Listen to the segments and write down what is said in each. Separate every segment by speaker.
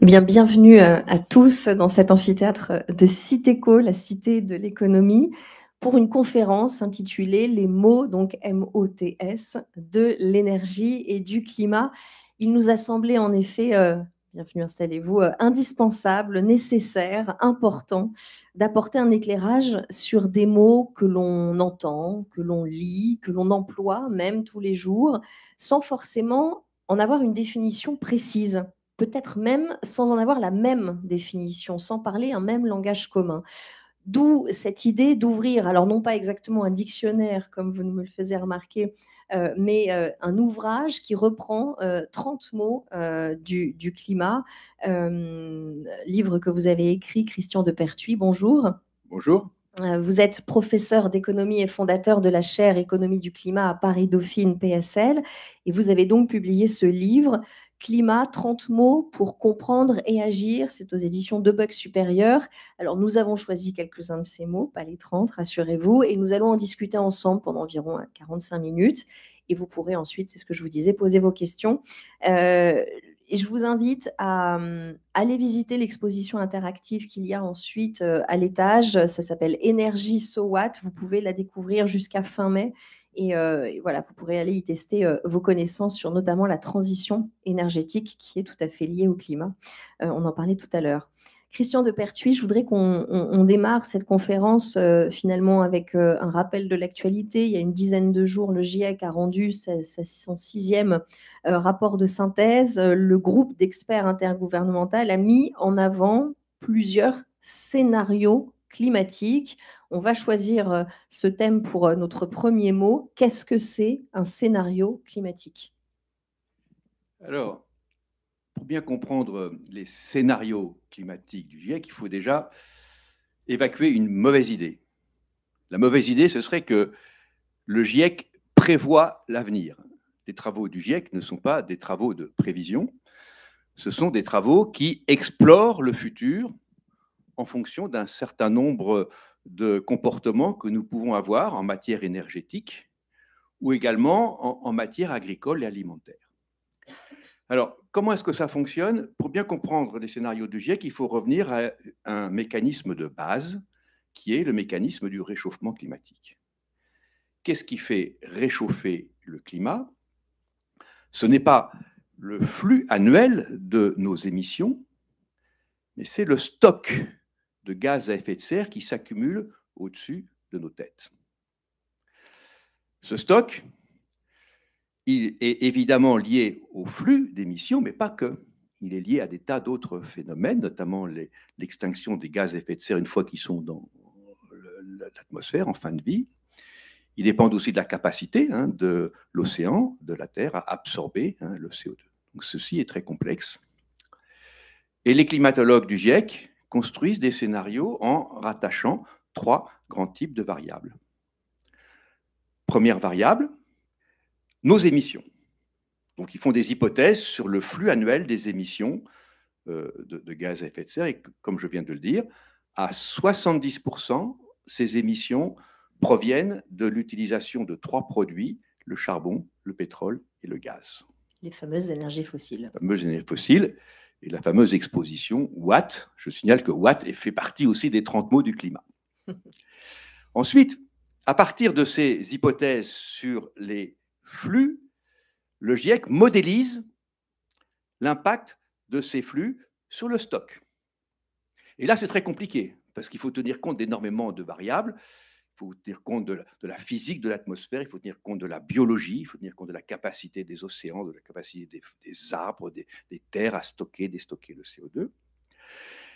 Speaker 1: Eh bien, bienvenue à tous dans cet amphithéâtre de Citéco, la cité de l'économie, pour une conférence intitulée Les mots, donc MOTS, de l'énergie et du climat. Il nous a semblé en effet, bienvenue, installez-vous, indispensable, nécessaire, important d'apporter un éclairage sur des mots que l'on entend, que l'on lit, que l'on emploie même tous les jours, sans forcément en avoir une définition précise, peut-être même sans en avoir la même définition, sans parler un même langage commun. D'où cette idée d'ouvrir, alors non pas exactement un dictionnaire, comme vous me le faisiez remarquer, mais un ouvrage qui reprend 30 mots du climat, livre que vous avez écrit, Christian de Pertuis. Bonjour.
Speaker 2: Bonjour.
Speaker 1: Vous êtes professeur d'économie et fondateur de la chaire Économie du climat à Paris-Dauphine PSL, et vous avez donc publié ce livre, Climat, 30 mots pour comprendre et agir. C'est aux éditions Deux-Bucs Supérieurs. Alors, nous avons choisi quelques-uns de ces mots, pas les 30, rassurez-vous, et nous allons en discuter ensemble pendant environ 45 minutes. Et vous pourrez ensuite, c'est ce que je vous disais, poser vos questions. Et je vous invite à aller visiter l'exposition interactive qu'il y a ensuite à l'étage. Ça s'appelle Énergie So What. Vous pouvez la découvrir jusqu'à fin mai. Et voilà, vous pourrez aller y tester vos connaissances sur notamment la transition énergétique qui est tout à fait liée au climat. On en parlait tout à l'heure. Christian de Pertuis, je voudrais qu'on démarre cette conférence finalement avec un rappel de l'actualité. Il y a une dizaine de jours, le GIEC a rendu son 6e rapport de synthèse. Le groupe d'experts intergouvernemental a mis en avant plusieurs scénarios climatiques. On va choisir ce thème pour notre premier mot. Qu'est-ce que c'est un scénario climatique ?
Speaker 2: Alors, pour bien comprendre les scénarios climatiques du GIEC, il faut déjà évacuer une mauvaise idée. La mauvaise idée, ce serait que le GIEC prévoit l'avenir. Les travaux du GIEC ne sont pas des travaux de prévision, ce sont des travaux qui explorent le futur en fonction d'un certain nombre de comportements que nous pouvons avoir en matière énergétique ou également en matière agricole et alimentaire. Alors, comment est-ce que ça fonctionne? Pour bien comprendre les scénarios du GIEC, il faut revenir à un mécanisme de base qui est le mécanisme du réchauffement climatique. Qu'est-ce qui fait réchauffer le climat? Ce n'est pas le flux annuel de nos émissions, mais c'est le stock de gaz à effet de serre qui s'accumule au-dessus de nos têtes. Ce stock, il est évidemment lié au flux d'émissions, mais pas que. Il est lié à des tas d'autres phénomènes, notamment l'extinction des gaz à effet de serre une fois qu'ils sont dans l'atmosphère en fin de vie. Ils dépendent aussi de la capacité de l'océan, de la Terre, à absorber le CO2. Donc ceci est très complexe. Et les climatologues du GIEC construisent des scénarios en rattachant 3 grands types de variables. Première variable, nos émissions. Donc, ils font des hypothèses sur le flux annuel des émissions de gaz à effet de serre. Et comme je viens de le dire, à 70%, ces émissions proviennent de l'utilisation de 3 produits, le charbon, le pétrole et le gaz.
Speaker 1: Les fameuses énergies fossiles.
Speaker 2: Les fameuses énergies fossiles et la fameuse exposition Watt. Je signale que Watt fait partie aussi des 30 mots du climat. Ensuite, à partir de ces hypothèses sur les flux, le GIEC modélise l'impact de ces flux sur le stock. Et là, c'est très compliqué, parce qu'il faut tenir compte d'énormément de variables. Il faut tenir compte de la physique de l'atmosphère, il faut tenir compte de la biologie, il faut tenir compte de la capacité des océans, de la capacité des arbres, des terres à stocker, déstocker le CO2.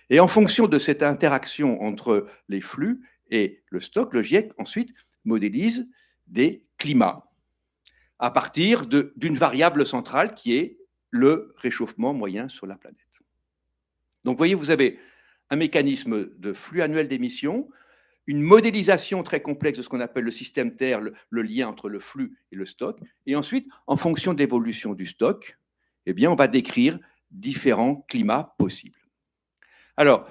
Speaker 2: Et en fonction de cette interaction entre les flux et le stock, le GIEC ensuite modélise des climats à partir d'une variable centrale qui est le réchauffement moyen sur la planète. Donc, vous voyez, vous avez un mécanisme de flux annuel d'émissions, une modélisation très complexe de ce qu'on appelle le système Terre, le lien entre le flux et le stock, et ensuite, en fonction de l'évolution du stock, eh bien, on va décrire différents climats possibles. Alors,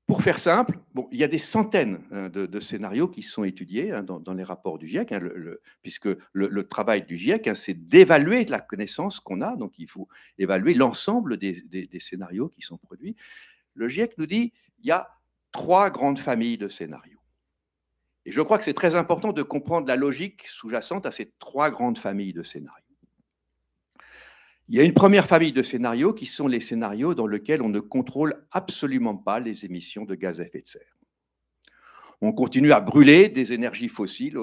Speaker 2: Pour faire simple, bon, il y a des centaines de scénarios qui sont étudiés dans les rapports du GIEC, puisque le travail du GIEC, c'est d'évaluer la connaissance qu'on a, donc il faut évaluer l'ensemble des scénarios qui sont produits. Le GIEC nous dit qu'il y a 3 grandes familles de scénarios. Et je crois que c'est très important de comprendre la logique sous-jacente à ces 3 grandes familles de scénarios. Il y a une première famille de scénarios qui sont les scénarios dans lesquels on ne contrôle absolument pas les émissions de gaz à effet de serre. On continue à brûler des énergies fossiles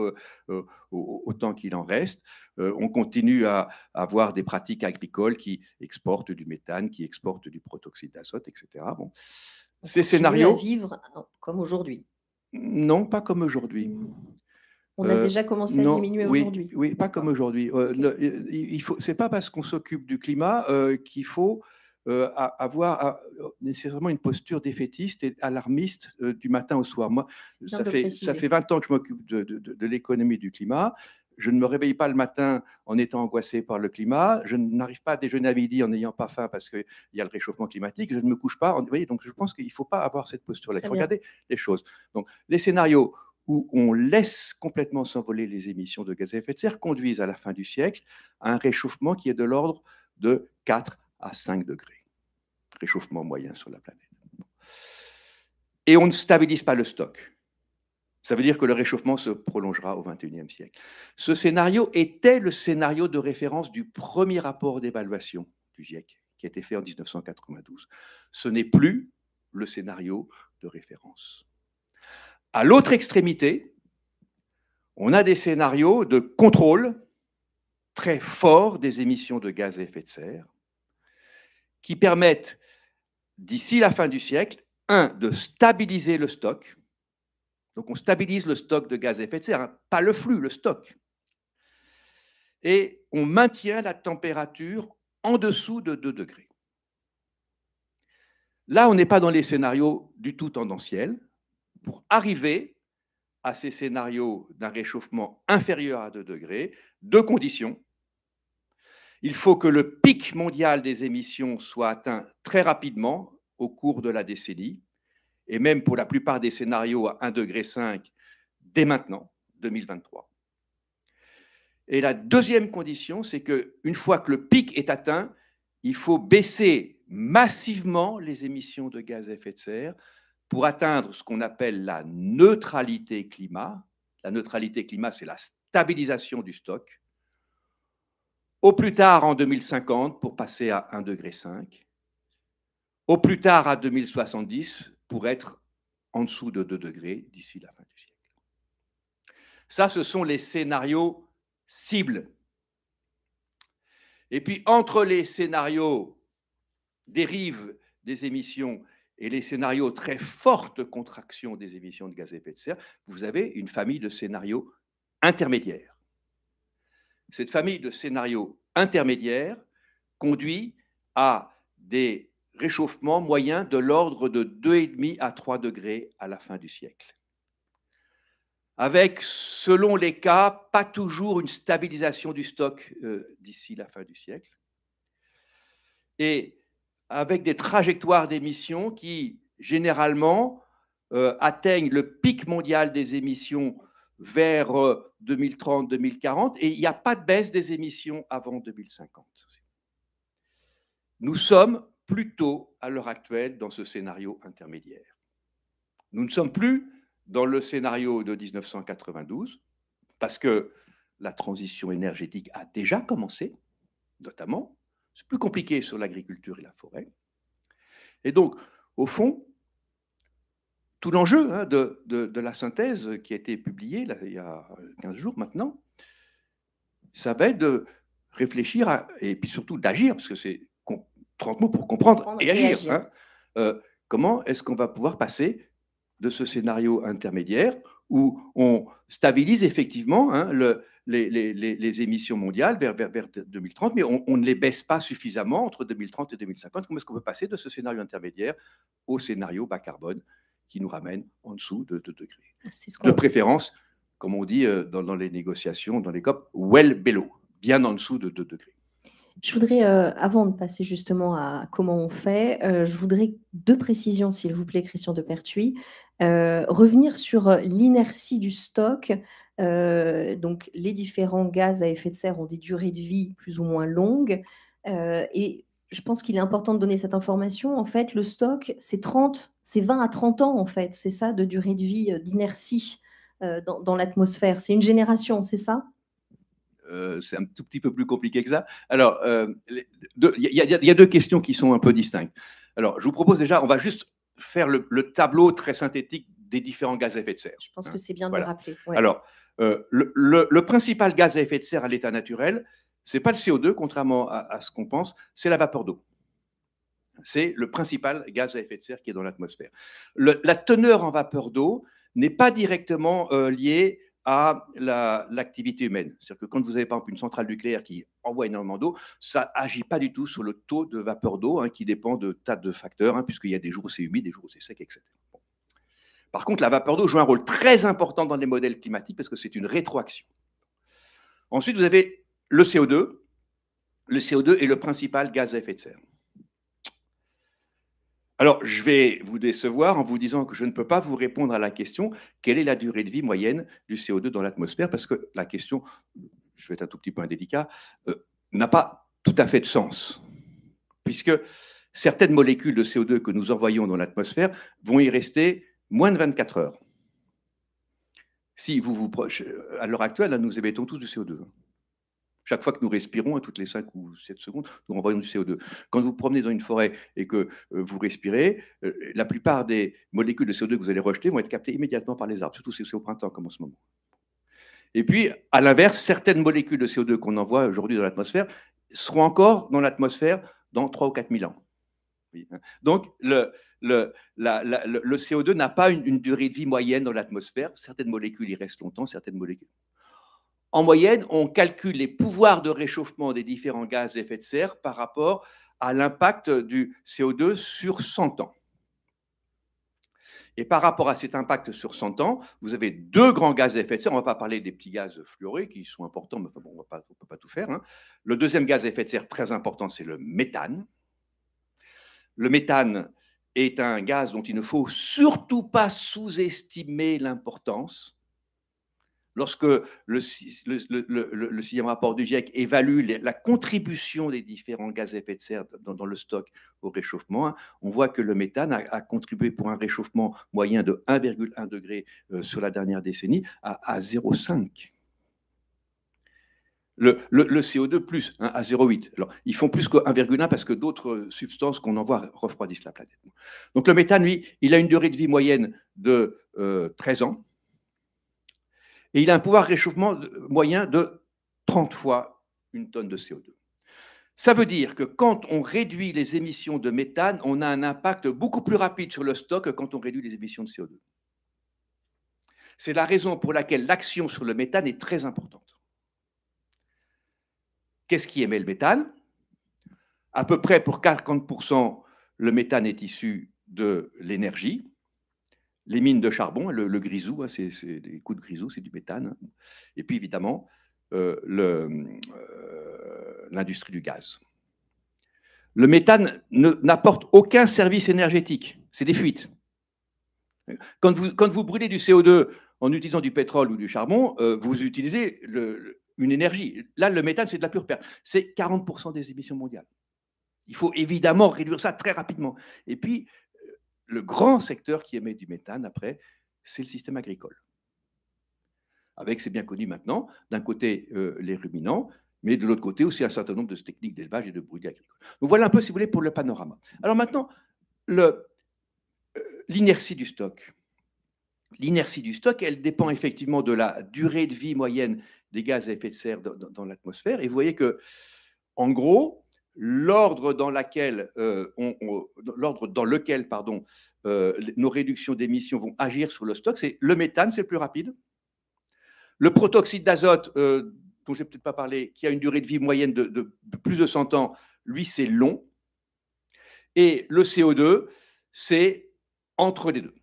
Speaker 2: autant qu'il en reste. On continue à avoir des pratiques agricoles qui exportent du méthane, qui exportent du protoxyde d'azote, etc. Bon.
Speaker 1: Ces scénarios à vivre comme aujourd'hui.
Speaker 2: Non, pas comme aujourd'hui.
Speaker 1: On a déjà commencé à diminuer aujourd'hui.
Speaker 2: Oui, pas comme aujourd'hui. C'est pas parce qu'on s'occupe du climat qu'il faut avoir nécessairement une posture défaitiste et alarmiste du matin au soir. Moi, ça fait 20 ans que je m'occupe de l'économie du climat. Je ne me réveille pas le matin en étant angoissé par le climat. Je n'arrive pas à déjeuner à midi en n'ayant pas faim parce qu'il y a le réchauffement climatique. Je ne me couche pas. Vous voyez, donc je pense qu'il ne faut pas avoir cette posture-là. Il faut regarder les choses. Donc, les scénarios où on laisse complètement s'envoler les émissions de gaz à effet de serre conduisent à la fin du siècle à un réchauffement qui est de l'ordre de 4 à 5 degrés. Réchauffement moyen sur la planète. Et on ne stabilise pas le stock. Ça veut dire que le réchauffement se prolongera au XXIe siècle. Ce scénario était le scénario de référence du premier rapport d'évaluation du GIEC, qui a été fait en 1992. Ce n'est plus le scénario de référence. À l'autre extrémité, on a des scénarios de contrôle très forts des émissions de gaz à effet de serre qui permettent, d'ici la fin du siècle, de stabiliser le stock. Donc, on stabilise le stock de gaz à effet de serre, pas le flux, le stock. Et on maintient la température en dessous de 2 degrés. Là, on n'est pas dans les scénarios du tout tendanciels. Pour arriver à ces scénarios d'un réchauffement inférieur à 2 degrés, 2 conditions. Il faut que le pic mondial des émissions soit atteint très rapidement au cours de la décennie, et même pour la plupart des scénarios à 1,5 degré dès maintenant, 2023. Et la deuxième condition, c'est qu'une fois que le pic est atteint, il faut baisser massivement les émissions de gaz à effet de serre pour atteindre ce qu'on appelle la neutralité climat. La neutralité climat, c'est la stabilisation du stock. Au plus tard en 2050 pour passer à 1,5 degré. Au plus tard à 2070 pour être en dessous de 2 degrés d'ici la fin du siècle. Ça, ce sont les scénarios cibles. Et puis, entre les scénarios dérives des émissions et les scénarios très forte contraction des émissions de gaz à effet de serre, vous avez une famille de scénarios intermédiaires. Cette famille de scénarios intermédiaires conduit à des réchauffements moyens de l'ordre de 2,5 à 3 degrés à la fin du siècle. Avec, selon les cas, pas toujours une stabilisation du stock d'ici la fin du siècle. Et avec des trajectoires d'émissions qui, généralement, atteignent le pic mondial des émissions vers 2030-2040, et il n'y a pas de baisse des émissions avant 2050. Nous sommes plutôt, à l'heure actuelle, dans ce scénario intermédiaire. Nous ne sommes plus dans le scénario de 1992, parce que la transition énergétique a déjà commencé, notamment. C'est plus compliqué sur l'agriculture et la forêt. Et donc, au fond, tout l'enjeu de la synthèse qui a été publiée là, il y a 15 jours maintenant, ça va être de réfléchir et puis surtout d'agir, parce que c'est 30 mots pour comprendre et agir. Comment est-ce qu'on va pouvoir passer de ce scénario intermédiaire où on stabilise effectivement les émissions mondiales vers 2030, mais on ne les baisse pas suffisamment entre 2030 et 2050. Comment est-ce qu'on peut passer de ce scénario intermédiaire au scénario bas carbone qui nous ramène en dessous de 2 degrés. De préférence, comme on dit dans les négociations, dans les COP, well below, bien en dessous de 2 degrés.
Speaker 1: Je voudrais, avant de passer justement à comment on fait, je voudrais 2 précisions s'il vous plaît, Christian Depertuis. Revenir sur, l'inertie du stock. Donc les différents gaz à effet de serre ont des durées de vie plus ou moins longues, et je pense qu'il est important de donner cette information. En fait, le stock, c'est 20 à 30 ans, en fait, c'est ça, de durée de vie, d'inertie, dans l'atmosphère. C'est une génération, c'est ça?
Speaker 2: C'est un tout petit peu plus compliqué que ça. Alors, il y a deux questions qui sont un peu distinctes. Alors, je vous propose déjà, on va juste faire le tableau très synthétique des différents gaz à effet de serre.
Speaker 1: Je pense que c'est bien de le
Speaker 2: Voilà.
Speaker 1: rappeler. Ouais.
Speaker 2: Alors, le principal gaz à effet de serre à l'état naturel, c'est pas le CO2, contrairement à ce qu'on pense, c'est la vapeur d'eau. C'est le principal gaz à effet de serre qui est dans l'atmosphère. La teneur en vapeur d'eau n'est pas directement liée à l'activité humaine. C'est-à-dire que quand vous avez par exemple une centrale nucléaire qui envoie énormément d'eau, ça n'agit pas du tout sur le taux de vapeur d'eau, hein, qui dépend de tas de facteurs, hein, puisqu'il y a des jours où c'est humide, des jours où c'est sec, etc. Bon. Par contre, la vapeur d'eau joue un rôle très important dans les modèles climatiques parce que c'est une rétroaction. Ensuite, vous avez le CO2. Le CO2 est le principal gaz à effet de serre. Alors, je vais vous décevoir en vous disant que je ne peux pas vous répondre à la question quelle est la durée de vie moyenne du CO2 dans l'atmosphère, parce que la question, je vais être un tout petit peu indélicat, n'a pas tout à fait de sens, puisque certaines molécules de CO2 que nous envoyons dans l'atmosphère vont y rester moins de 24 heures. Si à l'heure actuelle, nous émettons tous du CO2. Chaque fois que nous respirons, toutes les 5 ou 7 secondes, nous renvoyons du CO2. Quand vous promenez dans une forêt et que vous respirez, la plupart des molécules de CO2 que vous allez rejeter vont être captées immédiatement par les arbres, surtout si c'est au printemps, comme en ce moment. Et puis, à l'inverse, certaines molécules de CO2 qu'on envoie aujourd'hui dans l'atmosphère seront encore dans l'atmosphère dans 3 ou 4 000 ans. Donc, le CO2 n'a pas une durée de vie moyenne dans l'atmosphère. Certaines molécules y restent longtemps, certaines molécules. En moyenne, on calcule les pouvoirs de réchauffement des différents gaz à effet de serre par rapport à l'impact du CO2 sur 100 ans. Et par rapport à cet impact sur 100 ans, vous avez deux grands gaz à effet de serre. On ne va pas parler des petits gaz fluorés qui sont importants, mais enfin bon, on ne peut pas tout faire. Hein. Le deuxième gaz à effet de serre très important, c'est le méthane. Le méthane est un gaz dont il ne faut surtout pas sous-estimer l'importance. Lorsque le sixième rapport du GIEC évalue la contribution des différents gaz à effet de serre dans le stock au réchauffement, on voit que le méthane a contribué pour un réchauffement moyen de 1,1 degré sur la dernière décennie à 0,5. Le CO2 plus, hein, à 0,8. Alors, ils font plus que 1,1 parce que d'autres substances qu'on envoie refroidissent la planète. Donc le méthane, lui, il a une durée de vie moyenne de 13 ans. Et il a un pouvoir de réchauffement moyen de 30 fois une tonne de CO2. Ça veut dire que quand on réduit les émissions de méthane, on a un impact beaucoup plus rapide sur le stock que quand on réduit les émissions de CO2. C'est la raison pour laquelle l'action sur le méthane est très importante. Qu'est-ce qui émet le méthane? À peu près pour 40%, le méthane est issu de l'énergie. Les mines de charbon, le grisou, hein, c'est des coups de grisou, c'est du méthane. Hein. Et puis évidemment, l'industrie du gaz. Le méthane n'apporte aucun service énergétique, c'est des fuites. Quand vous brûlez du CO2 en utilisant du pétrole ou du charbon, vous utilisez une énergie. Là, le méthane, c'est de la pure perte. C'est 40% des émissions mondiales. Il faut évidemment réduire ça très rapidement. Et puis, le grand secteur qui émet du méthane, après, c'est le système agricole. Avec, c'est bien connu maintenant, d'un côté, les ruminants, mais de l'autre côté aussi un certain nombre de techniques d'élevage et de brûlis agricoles. Donc voilà un peu, si vous voulez, pour le panorama. Alors maintenant, l'inertie du stock. L'inertie du stock, elle dépend effectivement de la durée de vie moyenne des gaz à effet de serre dans l'atmosphère. Et vous voyez que, en gros, l'ordre dans lequel nos réductions d'émissions vont agir sur le stock, c'est le méthane, c'est le plus rapide. Le protoxyde d'azote, dont je n'ai peut-être pas parlé, qui a une durée de vie moyenne de plus de 100 ans, lui, c'est long. Et le CO2, c'est entre les deux.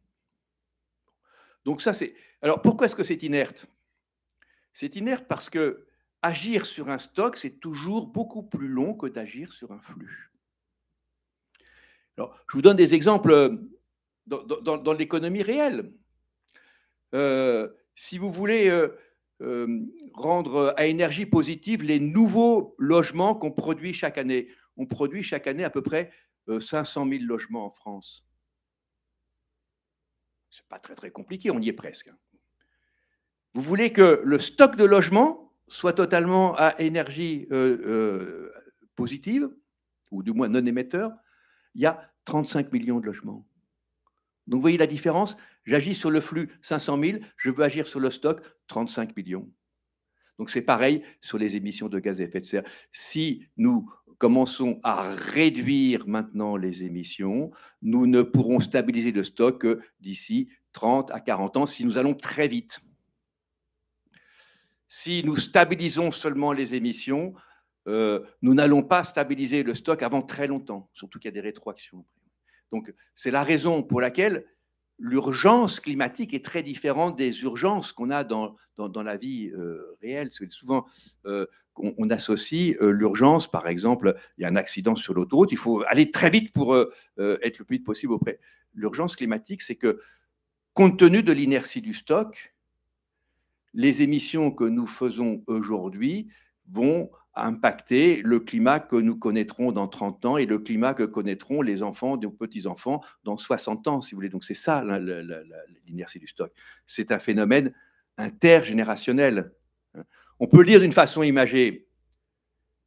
Speaker 2: Donc ça, c'est... Alors, pourquoi est-ce que c'est inerte? C'est inerte parce que agir sur un stock, c'est toujours beaucoup plus long que d'agir sur un flux. Alors, je vous donne des exemples dans l'économie réelle. Si vous voulez rendre à énergie positive les nouveaux logements qu'on produit chaque année, on produit chaque année à peu près 500 000 logements en France. Ce n'est pas très, très compliqué, on y est presque. Vous voulez que le stock de logements soit totalement à énergie positive, ou du moins non émetteur, il y a 35 millions de logements. Donc, vous voyez la différence? J'agis sur le flux 500 000, je veux agir sur le stock 35 millions. Donc, c'est pareil sur les émissions de gaz à effet de serre. Si nous commençons à réduire maintenant les émissions, nous ne pourrons stabiliser le stock que d'ici 30 à 40 ans si nous allons très vite. Si nous stabilisons seulement les émissions, nous n'allons pas stabiliser le stock avant très longtemps, surtout qu'il y a des rétroactions. Donc, c'est la raison pour laquelle l'urgence climatique est très différente des urgences qu'on a dans la vie réelle. Parce que souvent, on associe l'urgence, par exemple, il y a un accident sur l'autoroute, il faut aller très vite pour être le plus vite possible auprès. L'urgence climatique, c'est que, compte tenu de l'inertie du stock, les émissions que nous faisons aujourd'hui vont impacter le climat que nous connaîtrons dans 30 ans et le climat que connaîtront les enfants, nos petits-enfants dans 60 ans, si vous voulez. Donc, c'est ça l'inertie du stock. C'est un phénomène intergénérationnel. On peut le dire d'une façon imagée.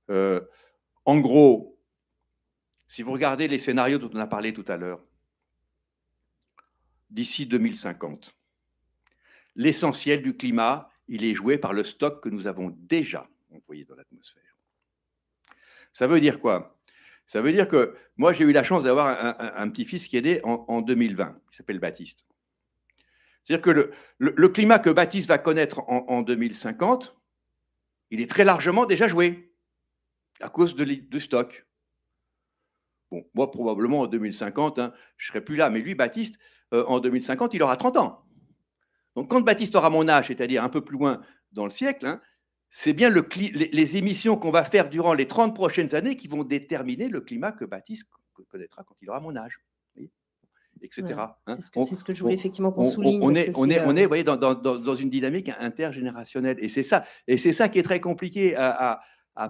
Speaker 2: En gros, si vous regardez les scénarios dont on a parlé tout à l'heure, d'ici 2050, l'essentiel du climat, il est joué par le stock que nous avons déjà envoyé dans l'atmosphère. Ça veut dire quoi? Ça veut dire que moi, j'ai eu la chance d'avoir un petit-fils qui est né en 2020, qui s'appelle Baptiste. C'est-à-dire que le climat que Baptiste va connaître en 2050, il est très largement déjà joué à cause du stock. Bon, moi, probablement en 2050, je ne serai plus là, mais lui, Baptiste, en 2050, il aura 30 ans. Donc, quand Baptiste aura mon âge, c'est-à-dire un peu plus loin dans le siècle, c'est bien les émissions qu'on va faire durant les 30 prochaines années qui vont déterminer le climat que Baptiste connaîtra quand il aura mon âge, etc.
Speaker 1: Ouais, c'est ce que je voulais effectivement qu'on souligne. On est
Speaker 2: vous voyez, dans une dynamique intergénérationnelle. Et c'est ça qui est très compliqué à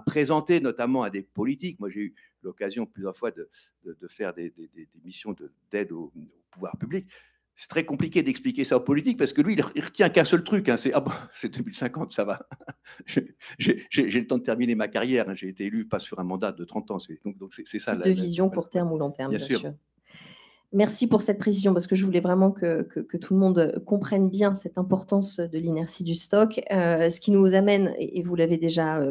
Speaker 2: présenter, notamment à des politiques. Moi, j'ai eu l'occasion plusieurs fois de faire des missions d'aide au pouvoir public. C'est très compliqué d'expliquer ça aux politiques parce que lui, il retient qu'un seul truc. C'est 2050, ça va. J'ai le temps de terminer ma carrière. J'ai été élu pas sur un mandat de 30 ans. Donc c'est ça.
Speaker 1: De vision court terme ou long terme, bien sûr. Merci pour cette précision parce que je voulais vraiment que tout le monde comprenne bien cette importance de l'inertie du stock. Ce qui nous amène, et vous l'avez déjà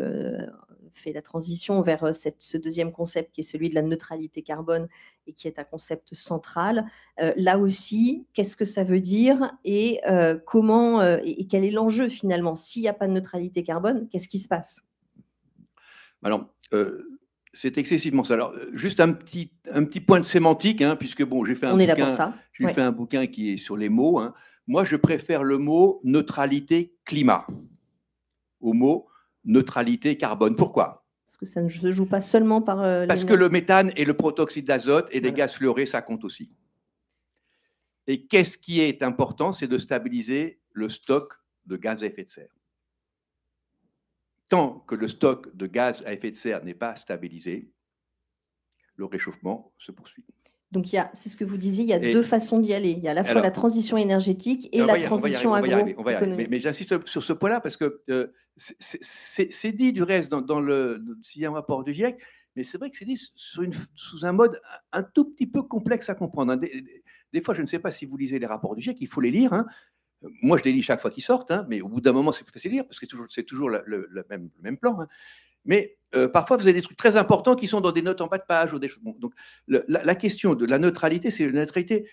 Speaker 1: fait la transition vers ce deuxième concept qui est celui de la neutralité carbone et qui est un concept central. Là aussi, qu'est-ce que ça veut dire et comment et quel est l'enjeu finalement? S'il n'y a pas de neutralité carbone, qu'est-ce qui se passe?
Speaker 2: Alors, c'est excessivement ça. Alors, juste un petit point de sémantique, puisque bon, j'ai fait un bouquin qui est sur les mots. Moi, je préfère le mot neutralité climat au mot neutralité carbone. Pourquoi?
Speaker 1: Parce que ça ne se joue pas seulement par...
Speaker 2: Parce que le méthane et le protoxyde d'azote et les gaz fluorés, ça compte aussi. Et qu'est-ce qui est important? C'est de stabiliser le stock de gaz à effet de serre. Tant que le stock de gaz à effet de serre n'est pas stabilisé, le réchauffement se poursuit.
Speaker 1: Donc, c'est ce que vous disiez, il y a deux façons d'y aller. Il y a à la fois la transition énergétique et la transition agroéconomique.
Speaker 2: Mais j'insiste sur ce point-là parce que c'est dit du reste dans le 6e rapport du GIEC, mais c'est vrai que c'est dit sous un mode un tout petit peu complexe à comprendre. Des fois, je ne sais pas si vous lisez les rapports du GIEC, il faut les lire. Moi, je les lis chaque fois qu'ils sortent, mais au bout d'un moment, c'est plus facile à lire parce que c'est toujours le même plan. Mais parfois, vous avez des trucs très importants qui sont dans des notes en bas de page. Donc, la question de la neutralité, c'est la neutralité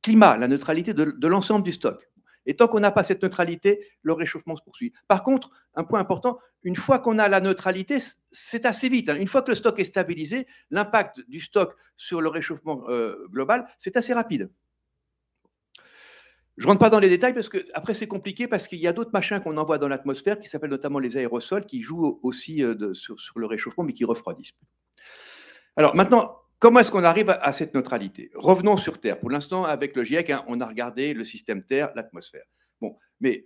Speaker 2: climat, la neutralité de l'ensemble du stock. Et tant qu'on n'a pas cette neutralité, le réchauffement se poursuit. Par contre, un point important, une fois qu'on a la neutralité, c'est assez vite. Une fois que le stock est stabilisé, l'impact du stock sur le réchauffement global, c'est assez rapide. Je ne rentre pas dans les détails parce que après c'est compliqué parce qu'il y a d'autres machins qu'on envoie dans l'atmosphère qui s'appellent notamment les aérosols qui jouent aussi sur le réchauffement mais qui refroidissent. Alors maintenant, comment est-ce qu'on arrive à cette neutralité? Revenons sur Terre. Pour l'instant, avec le GIEC, hein, on a regardé le système Terre, l'atmosphère. Bon, mais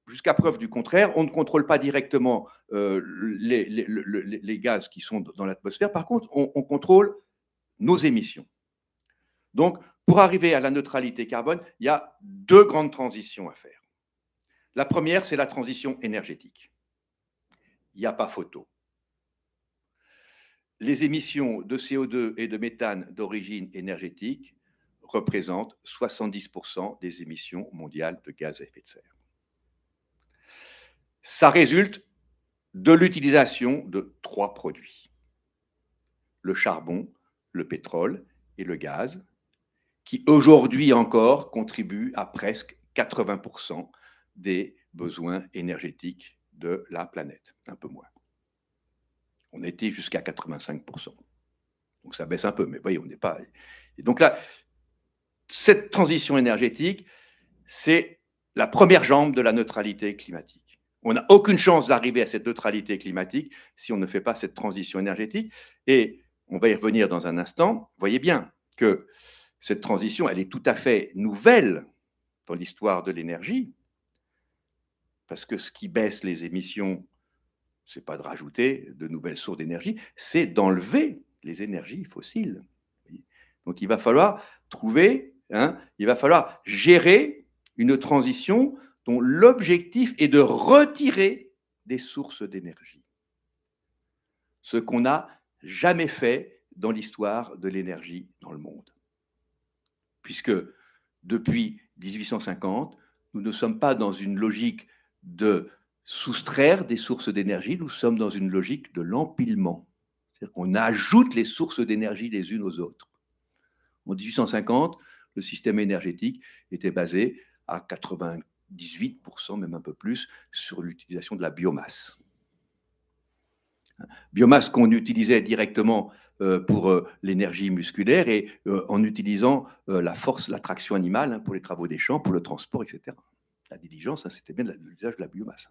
Speaker 2: jusqu'à preuve du contraire, on ne contrôle pas directement les gaz qui sont dans l'atmosphère. Par contre, on contrôle nos émissions. Donc, pour arriver à la neutralité carbone, il y a deux grandes transitions à faire. La première, c'est la transition énergétique. Il n'y a pas photo. Les émissions de CO2 et de méthane d'origine énergétique représentent 70% des émissions mondiales de gaz à effet de serre. Ça résulte de l'utilisation de trois produits: le charbon, le pétrole et le gaz, qui aujourd'hui encore contribuent à presque 80% des besoins énergétiques de la planète, un peu moins. On était jusqu'à 85%. Donc ça baisse un peu, mais voyez, on n'est pas... Et donc là, cette transition énergétique, c'est la première jambe de la neutralité climatique. On n'a aucune chance d'arriver à cette neutralité climatique si on ne fait pas cette transition énergétique. Et on va y revenir dans un instant. Voyez bien que cette transition, elle est tout à fait nouvelle dans l'histoire de l'énergie, parce que ce qui baisse les émissions, ce n'est pas de rajouter de nouvelles sources d'énergie, c'est d'enlever les énergies fossiles. Donc il va falloir trouver, il va falloir gérer une transition dont l'objectif est de retirer des sources d'énergie. Ce qu'on n'a jamais fait dans l'histoire de l'énergie dans le monde. Puisque depuis 1850, nous ne sommes pas dans une logique de soustraire des sources d'énergie, nous sommes dans une logique de l'empilement. C'est-à-dire qu'on ajoute les sources d'énergie les unes aux autres. En 1850, le système énergétique était basé à 98%, même un peu plus, sur l'utilisation de la biomasse. Biomasse qu'on utilisait directement pour l'énergie musculaire et en utilisant la force, la traction animale pour les travaux des champs, pour le transport, etc. La diligence, c'était bien l'usage de la biomasse.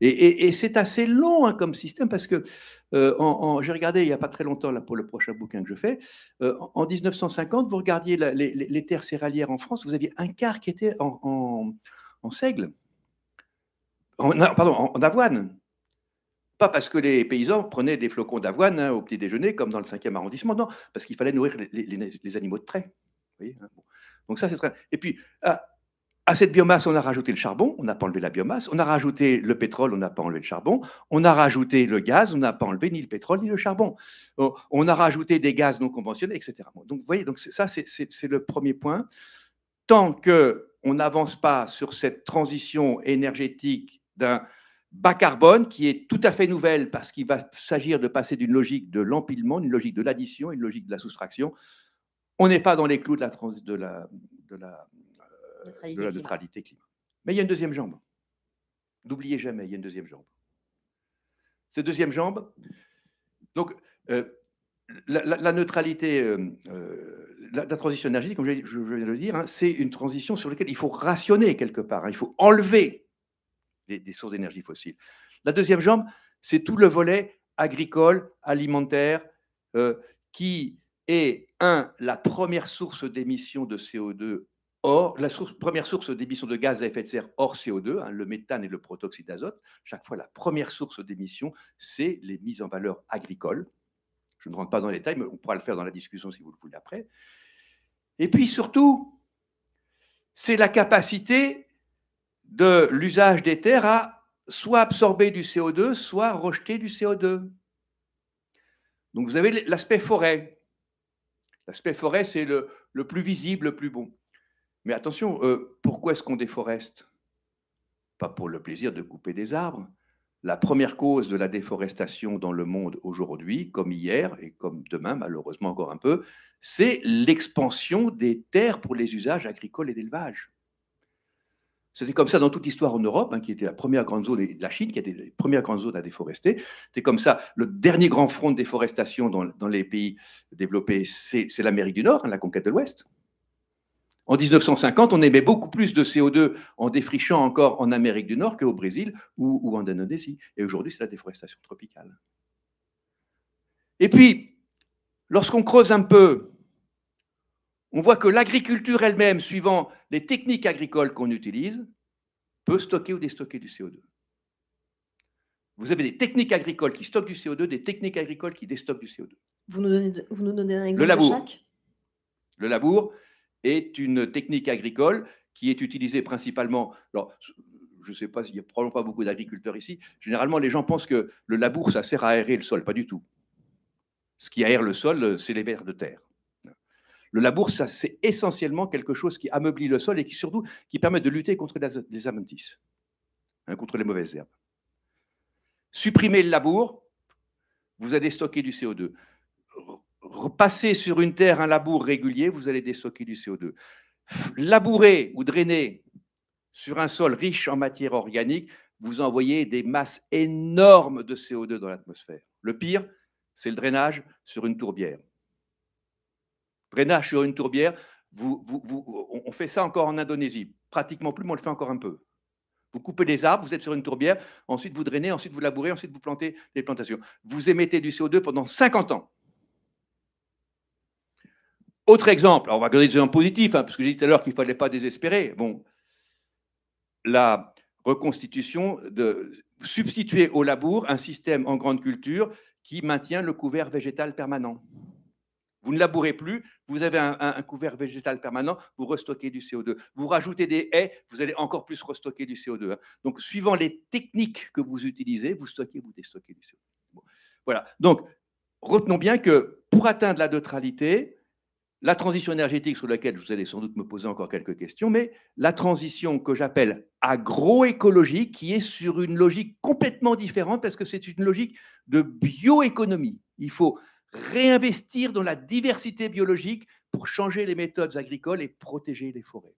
Speaker 2: Et c'est assez long comme système parce que j'ai regardé il n'y a pas très longtemps là, pour le prochain bouquin que je fais, en 1950, vous regardiez les terres céréalières en France, vous aviez un quart qui était en seigle, en avoine. Pas parce que les paysans prenaient des flocons d'avoine au petit déjeuner, comme dans le 5e arrondissement, non, parce qu'il fallait nourrir les animaux de trait. Vous voyez, bon. Donc ça, c'est très... Et puis, à cette biomasse, on a rajouté le charbon, on n'a pas enlevé la biomasse, on a rajouté le pétrole, on n'a pas enlevé le charbon, on a rajouté le gaz, on n'a pas enlevé ni le pétrole ni le charbon. On a rajouté des gaz non conventionnels, etc. Donc, vous voyez, donc ça, c'est le premier point. Tant qu'on n'avance pas sur cette transition énergétique d'un bas carbone, qui est tout à fait nouvelle parce qu'il va s'agir de passer d'une logique de l'empilement, une logique de l'addition, une logique de la soustraction. On n'est pas dans les clous de la neutralité climat. Mais il y a une deuxième jambe. N'oubliez jamais, il y a une deuxième jambe. Cette deuxième jambe, donc la neutralité, la transition énergétique, comme je viens de le dire, c'est une transition sur laquelle il faut rationner quelque part, il faut enlever des sources d'énergie fossiles. La deuxième jambe, c'est tout le volet agricole, alimentaire, qui est, la première source d'émissions de CO2 première source d'émissions de gaz à effet de serre hors CO2, le méthane et le protoxyde d'azote. Chaque fois, la première source d'émissions, c'est les mises en valeur agricoles. Je ne rentre pas dans les détails, mais on pourra le faire dans la discussion si vous le voulez après. Et puis surtout, c'est la capacité de l'usage des terres à soit absorber du CO2, soit rejeter du CO2. Donc vous avez l'aspect forêt. L'aspect forêt, c'est le plus visible, le plus bon. Mais attention, pourquoi est-ce qu'on déforeste? Pas pour le plaisir de couper des arbres. La première cause de la déforestation dans le monde aujourd'hui, comme hier et comme demain, malheureusement encore un peu, c'est l'expansion des terres pour les usages agricoles et d'élevage. C'était comme ça dans toute l'histoire en Europe, qui était la première grande zone, et de la Chine, qui était la première grande zone à déforester. C'était comme ça. Le dernier grand front de déforestation dans les pays développés, c'est l'Amérique du Nord, la conquête de l'Ouest. En 1950, on émet beaucoup plus de CO2 en défrichant encore en Amérique du Nord qu'au Brésil ou en Indonésie. Et aujourd'hui, c'est la déforestation tropicale. Et puis, lorsqu'on creuse un peu, on voit que l'agriculture elle-même, suivant les techniques agricoles qu'on utilise, peut stocker ou déstocker du CO2. Vous avez des techniques agricoles qui stockent du CO2, des techniques agricoles qui déstockent du CO2.
Speaker 1: Vous nous donnez un exemple de chaque?
Speaker 2: Le labour est une technique agricole qui est utilisée principalement. Alors, je ne sais pas, il n'y a probablement pas beaucoup d'agriculteurs ici. Généralement, les gens pensent que le labour, ça sert à aérer le sol. Pas du tout. Ce qui aère le sol, c'est les vers de terre. Le labour, ça, c'est essentiellement quelque chose qui ameublit le sol et qui, surtout, qui permet de lutter contre les adventices, contre les mauvaises herbes. Supprimez le labour, vous allez stocker du CO2. Repasser sur une terre un labour régulier, vous allez déstocker du CO2. Labourer ou drainer sur un sol riche en matière organique, vous envoyez des masses énormes de CO2 dans l'atmosphère. Le pire, c'est le drainage sur une tourbière. Drainage sur une tourbière, on fait ça encore en Indonésie. Pratiquement plus, mais on le fait encore un peu. Vous coupez des arbres, vous êtes sur une tourbière, ensuite vous drainez, ensuite vous labourez, ensuite vous plantez des plantations. Vous émettez du CO2 pendant 50 ans. Autre exemple, alors on va regarder des exemples positifs, parce que j'ai dit tout à l'heure qu'il ne fallait pas désespérer. Bon, la reconstitution de substituer au labour un système en grande culture qui maintient le couvert végétal permanent. Vous ne labourez plus, vous avez un couvert végétal permanent, vous restockez du CO2. Vous rajoutez des haies, vous allez encore plus restocker du CO2. Donc, suivant les techniques que vous utilisez, vous stockez, vous déstockez du CO2. Bon. Voilà. Donc, retenons bien que pour atteindre la neutralité, la transition énergétique sur laquelle vous allez sans doute me poser encore quelques questions, mais la transition que j'appelle agroécologique, qui est sur une logique complètement différente parce que c'est une logique de bioéconomie. Il faut réinvestir dans la diversité biologique pour changer les méthodes agricoles et protéger les forêts.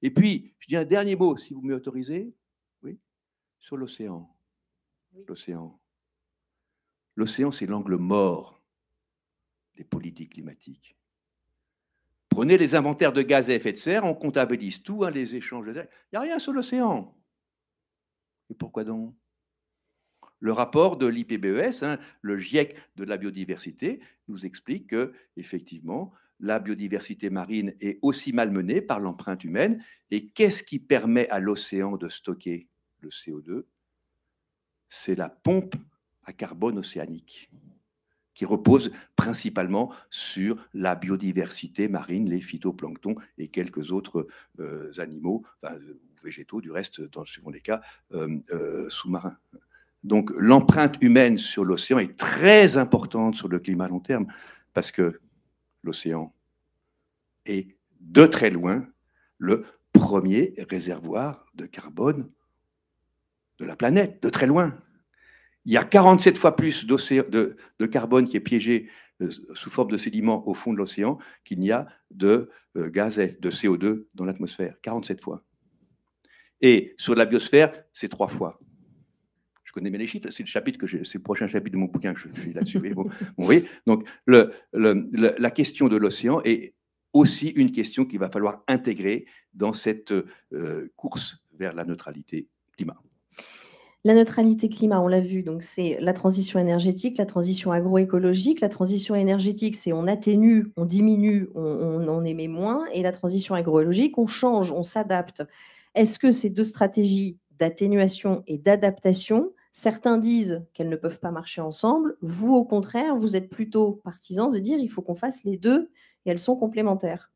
Speaker 2: Et puis, je dis un dernier mot, si vous m'autorisez, oui, sur l'océan. L'océan. L'océan, c'est l'angle mort des politiques climatiques. Prenez les inventaires de gaz à effet de serre, on comptabilise tout, les échanges de... Il n'y a rien sur l'océan. Et pourquoi donc? Le rapport de l'IPBES, le GIEC de la biodiversité, nous explique que, effectivement, la biodiversité marine est aussi malmenée par l'empreinte humaine. Et qu'est-ce qui permet à l'océan de stocker le CO2? C'est la pompe à carbone océanique, qui repose principalement sur la biodiversité marine, les phytoplanctons et quelques autres animaux, ou végétaux du reste, suivant les cas, sous-marins. Donc l'empreinte humaine sur l'océan est très importante sur le climat à long terme, parce que l'océan est de très loin le premier réservoir de carbone de la planète, de très loin. Il y a 47 fois plus de carbone qui est piégé sous forme de sédiments au fond de l'océan qu'il n'y a de gaz, de CO2 dans l'atmosphère. 47 fois. Et sur la biosphère, c'est 3 fois. Je connais bien les chiffres, c'est le prochain chapitre de mon bouquin que je fais là-dessus. Bon, vous voyez, donc la question de l'océan est aussi une question qu'il va falloir intégrer dans cette course vers la neutralité climat.
Speaker 1: La neutralité climat, on l'a vu, donc c'est la transition énergétique, la transition agroécologique. La transition énergétique, c'est on atténue, on diminue, on émet moins. Et la transition agroécologique, on change, on s'adapte. Est-ce que ces deux stratégies d'atténuation et d'adaptation, certains disent qu'elles ne peuvent pas marcher ensemble. Vous, au contraire, vous êtes plutôt partisan de dire il faut qu'on fasse les deux et elles sont complémentaires.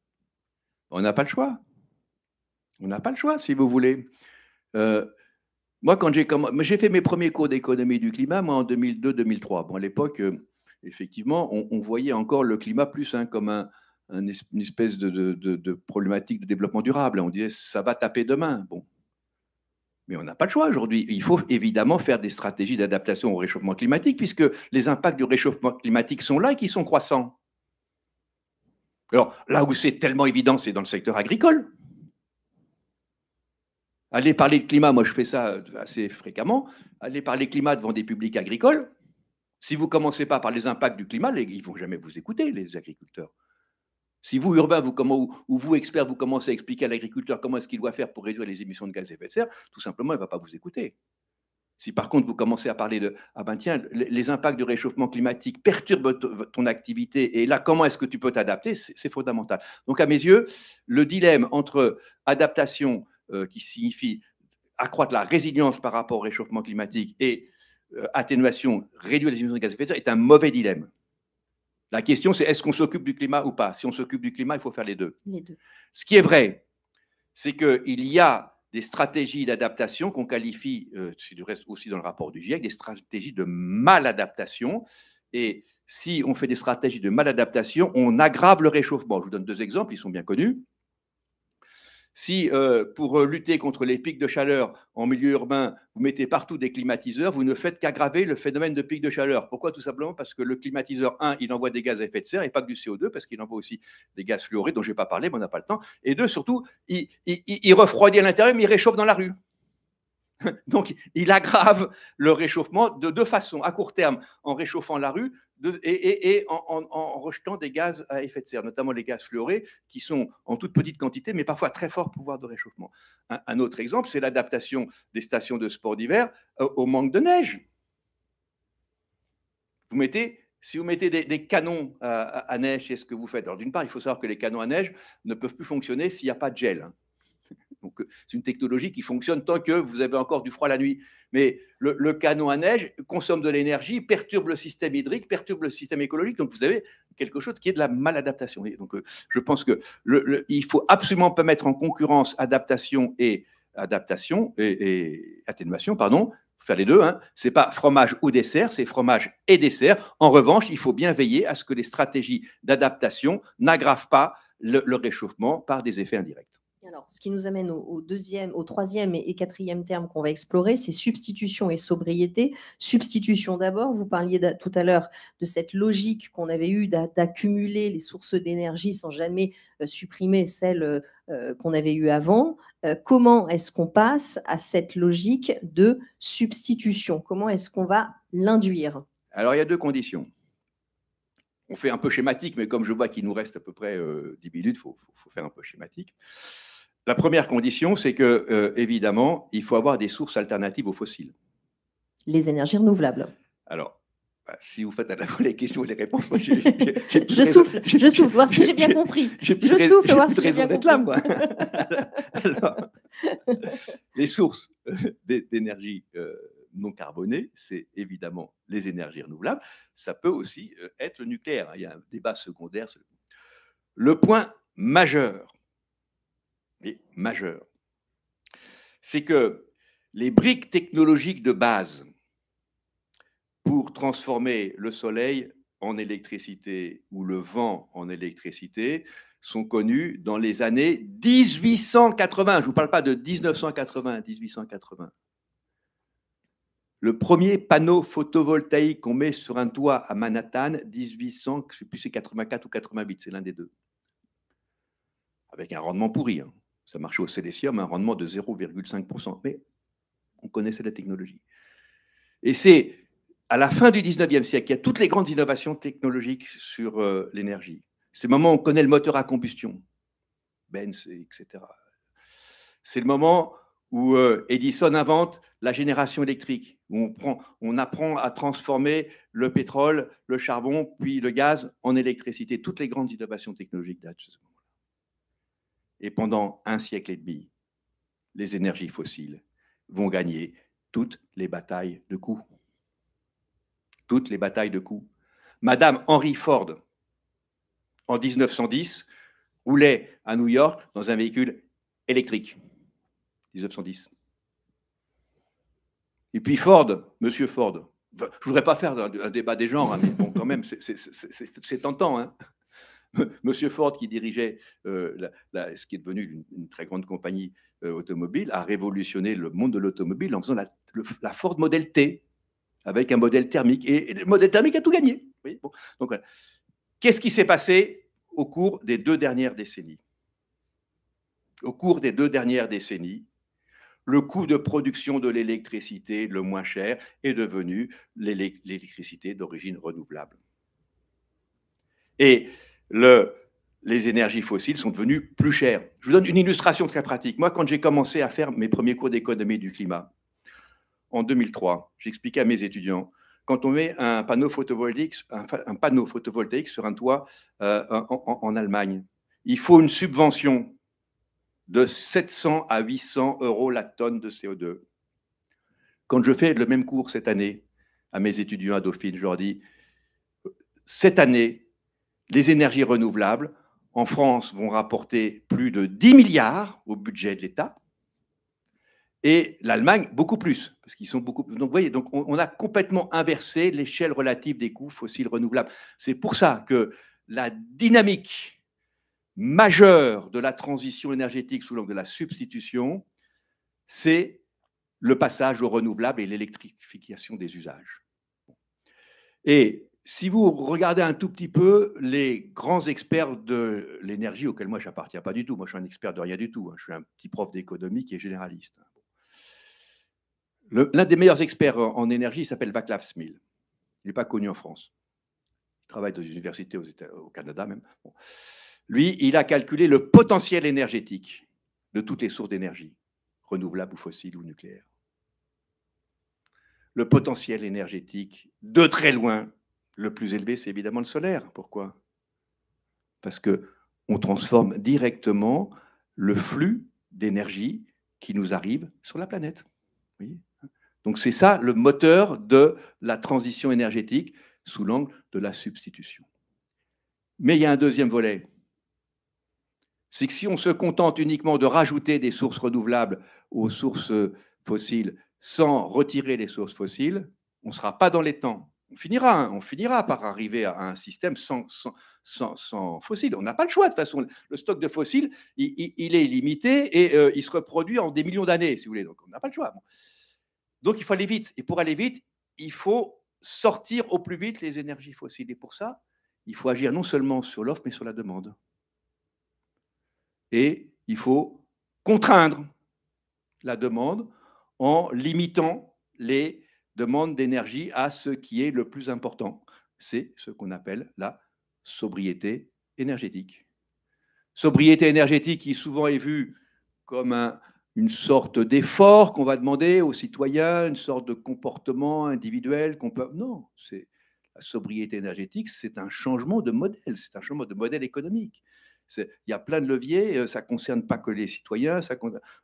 Speaker 2: On n'a pas le choix. On n'a pas le choix, si vous voulez. Moi, quand j'ai fait mes premiers cours d'économie du climat, moi, en 2002-2003. Bon, à l'époque, effectivement, on voyait encore le climat plus comme une espèce de problématique de développement durable. On disait, ça va taper demain. Bon. Mais on n'a pas le choix aujourd'hui. Il faut évidemment faire des stratégies d'adaptation au réchauffement climatique, puisque les impacts du réchauffement climatique sont là et qui sont croissants. Alors, là où c'est tellement évident, c'est dans le secteur agricole. Aller parler de climat, moi je fais ça assez fréquemment, aller parler climat devant des publics agricoles. Si vous ne commencez pas par les impacts du climat, ils ne vont jamais vous écouter, les agriculteurs. Si vous, urbain, ou vous, expert, vous commencez à expliquer à l'agriculteur comment est-ce qu'il doit faire pour réduire les émissions de gaz à effet de serre, tout simplement, il ne va pas vous écouter. Si par contre, vous commencez à parler de « Ah ben tiens, les impacts du réchauffement climatique perturbent ton activité, et là, comment est-ce que tu peux t'adapter ?» C'est fondamental. Donc, à mes yeux, le dilemme entre adaptation, qui signifie accroître la résilience par rapport au réchauffement climatique, et atténuation, réduire les émissions de gaz à effet de serre, est un mauvais dilemme. La question, c'est est-ce qu'on s'occupe du climat ou pas? Si on s'occupe du climat, il faut faire les deux.
Speaker 1: Les deux.
Speaker 2: Ce qui est vrai, c'est qu'il y a des stratégies d'adaptation qu'on qualifie, c'est du reste aussi dans le rapport du GIEC, des stratégies de maladaptation. Et si on fait des stratégies de maladaptation, on aggrave le réchauffement. Je vous donne deux exemples, ils sont bien connus. Si pour lutter contre les pics de chaleur en milieu urbain, vous mettez partout des climatiseurs, vous ne faites qu'aggraver le phénomène de pic de chaleur. Pourquoi? Tout simplement parce que le climatiseur, il envoie des gaz à effet de serre et pas que du CO2, parce qu'il envoie aussi des gaz fluorés dont je n'ai pas parlé, mais on n'a pas le temps. Et deux, surtout, il refroidit à l'intérieur, mais il réchauffe dans la rue. Donc, il aggrave le réchauffement de deux façons. À court terme, en réchauffant la rue, et en rejetant des gaz à effet de serre, notamment les gaz fluorés, qui sont en toute petite quantité, mais parfois très fort pouvoir de réchauffement. Un autre exemple, c'est l'adaptation des stations de sport d'hiver au manque de neige. Si vous mettez des canons à neige, c'est ce que vous faites. Alors, d'une part, il faut savoir que les canons à neige ne peuvent plus fonctionner s'il n'y a pas de gel. Donc, c'est une technologie qui fonctionne tant que vous avez encore du froid la nuit. Mais le canon à neige consomme de l'énergie, perturbe le système hydrique, perturbe le système écologique. Donc, vous avez quelque chose qui est de la maladaptation. Donc, je pense qu'il ne faut absolument pas mettre en concurrence adaptation et atténuation, pardon. Faire les deux. Ce n'est pas fromage ou dessert, c'est fromage et dessert. En revanche, il faut bien veiller à ce que les stratégies d'adaptation n'aggravent pas le réchauffement par des effets indirects.
Speaker 1: Alors, ce qui nous amène au troisième et quatrième terme qu'on va explorer, c'est substitution et sobriété. Substitution d'abord, vous parliez tout à l'heure de cette logique qu'on avait eue d'accumuler les sources d'énergie sans jamais supprimer celles qu'on avait eues avant. Comment est-ce qu'on passe à cette logique de substitution? Comment est-ce qu'on va l'induire?
Speaker 2: Alors, il y a deux conditions. On fait un peu schématique, mais comme je vois qu'il nous reste à peu près 10 minutes, il faut faire un peu schématique. La première condition, c'est que, évidemment, il faut avoir des sources alternatives aux fossiles.
Speaker 1: Les énergies renouvelables.
Speaker 2: Alors, si vous faites à la fois les questions et les réponses, moi,
Speaker 1: je souffle, voir si j'ai bien compris. Je souffle, voir si j'ai bien compris.
Speaker 2: Là, moi. Alors, les sources d'énergie non carbonées, c'est évidemment les énergies renouvelables. Ça peut aussi être le nucléaire. Il y a un débat secondaire. Le point majeur, c'est que les briques technologiques de base pour transformer le soleil en électricité ou le vent en électricité sont connues dans les années 1880. Je ne vous parle pas de 1980, 1880. Le premier panneau photovoltaïque qu'on met sur un toit à Manhattan, 1800, je ne sais plus, c'est 84 ou 88, c'est l'un des deux. Avec un rendement pourri. Ça marchait au silicium, un rendement de 0,5%. Mais on connaissait la technologie. Et c'est à la fin du 19e siècle qu'il y a toutes les grandes innovations technologiques sur l'énergie. C'est le moment où on connaît le moteur à combustion, Benz, etc. C'est le moment où Edison invente la génération électrique, où on apprend à transformer le pétrole, le charbon, puis le gaz en électricité. Toutes les grandes innovations technologiques datent de ce moment-là. Et pendant un siècle et demi, les énergies fossiles vont gagner toutes les batailles de coûts. Toutes les batailles de coûts. Madame Henry Ford, en 1910, roulait à New York dans un véhicule électrique. 1910. Et puis Ford, monsieur Ford, je ne voudrais pas faire un débat des genres, mais bon, quand même, c'est tentant. Monsieur Ford, qui dirigeait ce qui est devenu une très grande compagnie automobile, a révolutionné le monde de l'automobile en faisant la Ford Model T, avec un modèle thermique. Et le modèle thermique a tout gagné. Oui, bon. Donc, voilà. Qu'est-ce qui s'est passé au cours des 2 dernières décennies? Au cours des 2 dernières décennies, le coût de production de l'électricité le moins cher est devenu l'électricité d'origine renouvelable. Et les énergies fossiles sont devenues plus chères. Je vous donne une illustration très pratique. Moi, quand j'ai commencé à faire mes premiers cours d'économie du climat, en 2003, j'expliquais à mes étudiants, quand on met un panneau photovoltaïque sur un toit en Allemagne, il faut une subvention de 700 à 800 euros la tonne de CO2. Quand je fais le même cours cette année à mes étudiants à Dauphine, je leur dis, cette année, les énergies renouvelables en France vont rapporter plus de 10 milliards au budget de l'État et l'Allemagne beaucoup plus, parce qu'ils sont beaucoup plus. Donc, vous voyez, donc on a complètement inversé l'échelle relative des coûts fossiles renouvelables. C'est pour ça que la dynamique majeure de la transition énergétique sous l'angle de la substitution, c'est le passage aux renouvelables et l'électrification des usages. Et si vous regardez un tout petit peu les grands experts de l'énergie, auxquels moi je n'appartiens pas du tout, moi je suis un expert de rien du tout, je suis un petit prof d'économie qui est généraliste. L'un des meilleurs experts en énergie s'appelle Václav Smil. Il n'est pas connu en France. Il travaille dans une université au Canada même. Bon. Lui, il a calculé le potentiel énergétique de toutes les sources d'énergie, renouvelables ou fossiles ou nucléaires. Le potentiel énergétique, de très loin, le plus élevé, c'est évidemment le solaire. Pourquoi? Parce qu'on transforme directement le flux d'énergie qui nous arrive sur la planète. Vous voyez? Donc c'est ça le moteur de la transition énergétique sous l'angle de la substitution. Mais il y a un deuxième volet. C'est que si on se contente uniquement de rajouter des sources renouvelables aux sources fossiles sans retirer les sources fossiles, on ne sera pas dans les temps. On finira par arriver à un système sans fossiles. On n'a pas le choix. De toute façon, le stock de fossiles, il est limité et il se reproduit en des millions d'années, si vous voulez. Donc, on n'a pas le choix. Bon. Donc, il faut aller vite. Et pour aller vite, il faut sortir au plus vite les énergies fossiles. Et pour ça, il faut agir non seulement sur l'offre, mais sur la demande. Et il faut contraindre la demande en limitant les demandes d'énergie à ce qui est le plus important. C'est ce qu'on appelle la sobriété énergétique. Sobriété énergétique qui souvent est vue comme une sorte d'effort qu'on va demander aux citoyens, une sorte de comportement individuel qu'on peut... Non, la sobriété énergétique, c'est un changement de modèle, c'est un changement de modèle économique. Il y a plein de leviers, ça ne concerne pas que les citoyens.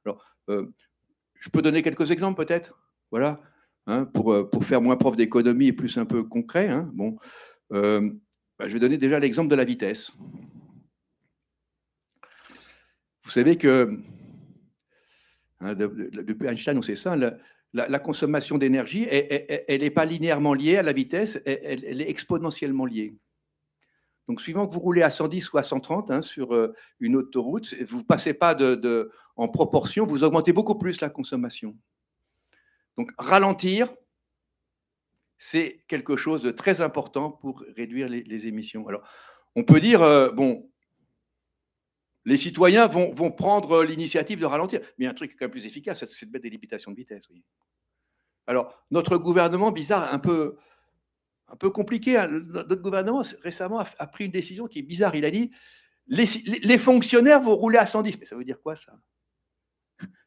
Speaker 2: Alors, je peux donner quelques exemples peut-être, voilà, hein, pour faire moins prof d'économie et plus un peu concret. Hein, bon, je vais donner déjà l'exemple de la vitesse. Vous savez que, hein, depuis Einstein, on sait ça, la consommation d'énergie, elle n'est pas linéairement liée à la vitesse, elle est exponentiellement liée. Donc, suivant que vous roulez à 110 ou à 130 hein, sur une autoroute, vous ne passez pas en proportion, vous augmentez beaucoup plus la consommation. Donc, ralentir, c'est quelque chose de très important pour réduire les émissions. Alors, on peut dire, bon, les citoyens vont prendre l'initiative de ralentir. Mais il y a un truc quand même plus efficace, c'est de mettre des limitations de vitesse. Oui. Alors, notre gouvernement, bizarre, un peu compliqué, hein, notre gouvernement récemment a pris une décision qui est bizarre. Il a dit, les fonctionnaires vont rouler à 110. Mais ça veut dire quoi, ça?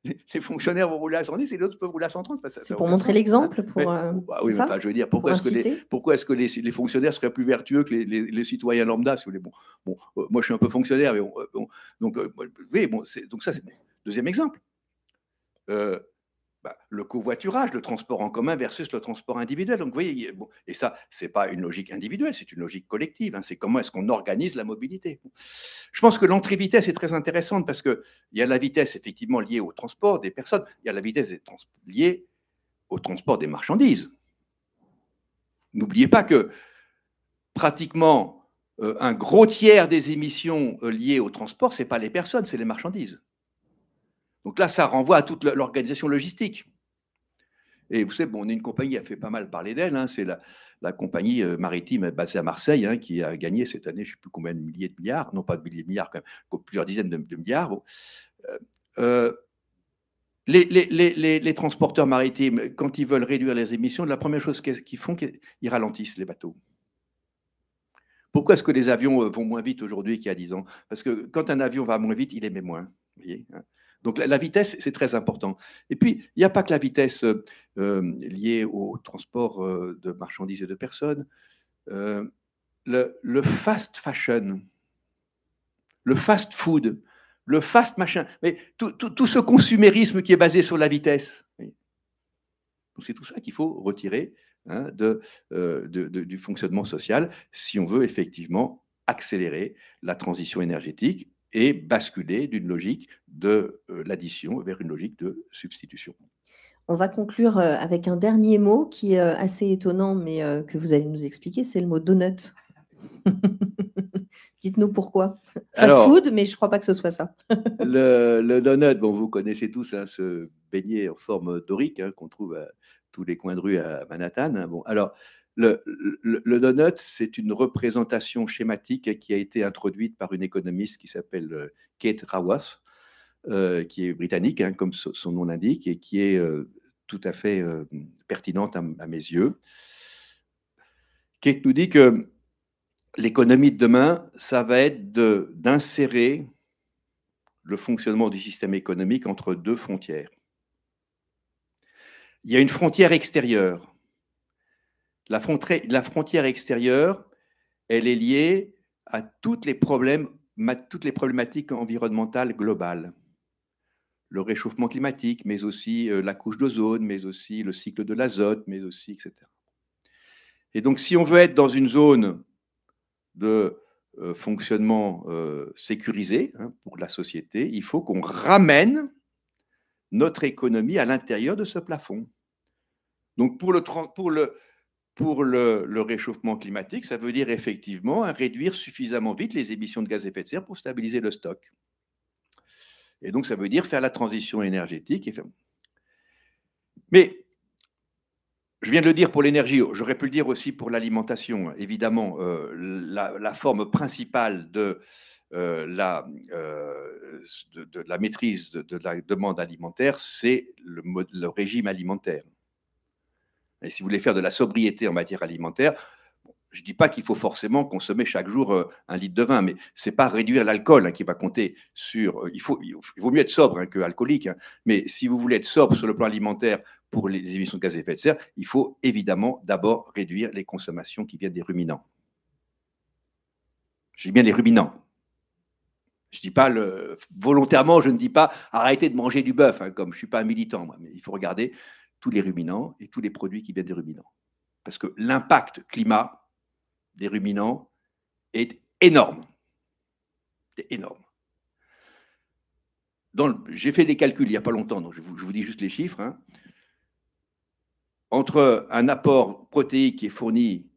Speaker 2: Les fonctionnaires vont rouler à 110 et les autres peuvent rouler à 130.
Speaker 1: C'est pour montrer l'exemple.
Speaker 2: Oui, enfin, je veux dire, pourquoi est-ce que les fonctionnaires seraient plus vertueux que les citoyens lambda, si vous voulez. Bon, moi, je suis un peu fonctionnaire, mais oui, donc ça, c'est bon. Deuxième exemple. Le covoiturage, le transport en commun versus le transport individuel. Donc, vous voyez, bon, et ça, ce n'est pas une logique individuelle, c'est une logique collective. Hein, c'est comment est-ce qu'on organise la mobilité. Je pense que l'entrée-vitesse est très intéressante parce qu'il y a la vitesse effectivement liée au transport des personnes, il y a la vitesse liée au transport des marchandises. N'oubliez pas que pratiquement un gros tiers des émissions liées au transport, ce n'est pas les personnes, c'est les marchandises. Donc là, ça renvoie à toute l'organisation logistique. Et vous savez, bon, on est une compagnie qui a fait pas mal parler d'elle, hein, c'est la compagnie maritime basée à Marseille, hein, qui a gagné cette année, je ne sais plus combien de milliers de milliards, non pas de milliers de milliards, quand même, plusieurs dizaines de milliards. Bon. Les transporteurs maritimes, quand ils veulent réduire les émissions, la première chose qu'ils font, ils ralentissent les bateaux. Pourquoi est-ce que les avions vont moins vite aujourd'hui qu'il y a 10 ans? Parce que quand un avion va moins vite, il émet moins. Vous voyez, hein. Donc la vitesse, c'est très important. Et puis, il n'y a pas que la vitesse liée au transport de marchandises et de personnes. Le fast fashion, le fast food, le fast machin, mais tout ce consumérisme qui est basé sur la vitesse. C'est tout ça qu'il faut retirer, hein, du fonctionnement social si on veut effectivement accélérer la transition énergétique et basculer d'une logique de l'addition vers une logique de substitution.
Speaker 1: On va conclure avec un dernier mot qui est assez étonnant, mais que vous allez nous expliquer, c'est le mot donut. Dites-nous pourquoi. Fast food, mais je ne crois pas que ce soit ça.
Speaker 2: le donut, bon, vous connaissez tous, hein, ce beignet en forme dorique, hein, qu'on trouve à tous les coins de rue à Manhattan, hein. Bon, alors, le donut, c'est une représentation schématique qui a été introduite par une économiste qui s'appelle Kate Raworth, qui est britannique, hein, comme son nom l'indique, et qui est tout à fait pertinente à mes yeux. Kate nous dit que l'économie de demain, ça va être d'insérer le fonctionnement du système économique entre deux frontières. Il y a une frontière extérieure. La frontière extérieure, elle est liée à toutes les problématiques environnementales globales. Le réchauffement climatique, mais aussi la couche d'ozone, mais aussi le cycle de l'azote, mais aussi, etc. Et donc, si on veut être dans une zone de fonctionnement sécurisé, hein, pour la société, il faut qu'on ramène notre économie à l'intérieur de ce plafond. Donc, pour le réchauffement climatique, ça veut dire effectivement réduire suffisamment vite les émissions de gaz à effet de serre pour stabiliser le stock. Et donc, ça veut dire faire la transition énergétique. Mais, je viens de le dire pour l'énergie, j'aurais pu le dire aussi pour l'alimentation. Évidemment, la forme principale de la maîtrise de la demande alimentaire, c'est le régime alimentaire. Et si vous voulez faire de la sobriété en matière alimentaire, je ne dis pas qu'il faut forcément consommer chaque jour 1 litre de vin, mais ce n'est pas réduire l'alcool, hein, qui va compter sur… il vaut mieux être sobre, hein, qu'alcoolique, hein, mais si vous voulez être sobre sur le plan alimentaire pour les émissions de gaz à effet de serre, il faut évidemment d'abord réduire les consommations qui viennent des ruminants. Je dis bien les ruminants. Je dis pas volontairement, je ne dis pas arrêtez de manger du bœuf, hein, comme je ne suis pas un militant, moi, mais il faut regarder tous les ruminants et tous les produits qui viennent des ruminants. Parce que l'impact climat des ruminants est énorme. C'est énorme. J'ai fait des calculs il n'y a pas longtemps, donc je vous dis juste les chiffres, hein. Entre un apport protéique qui est fourni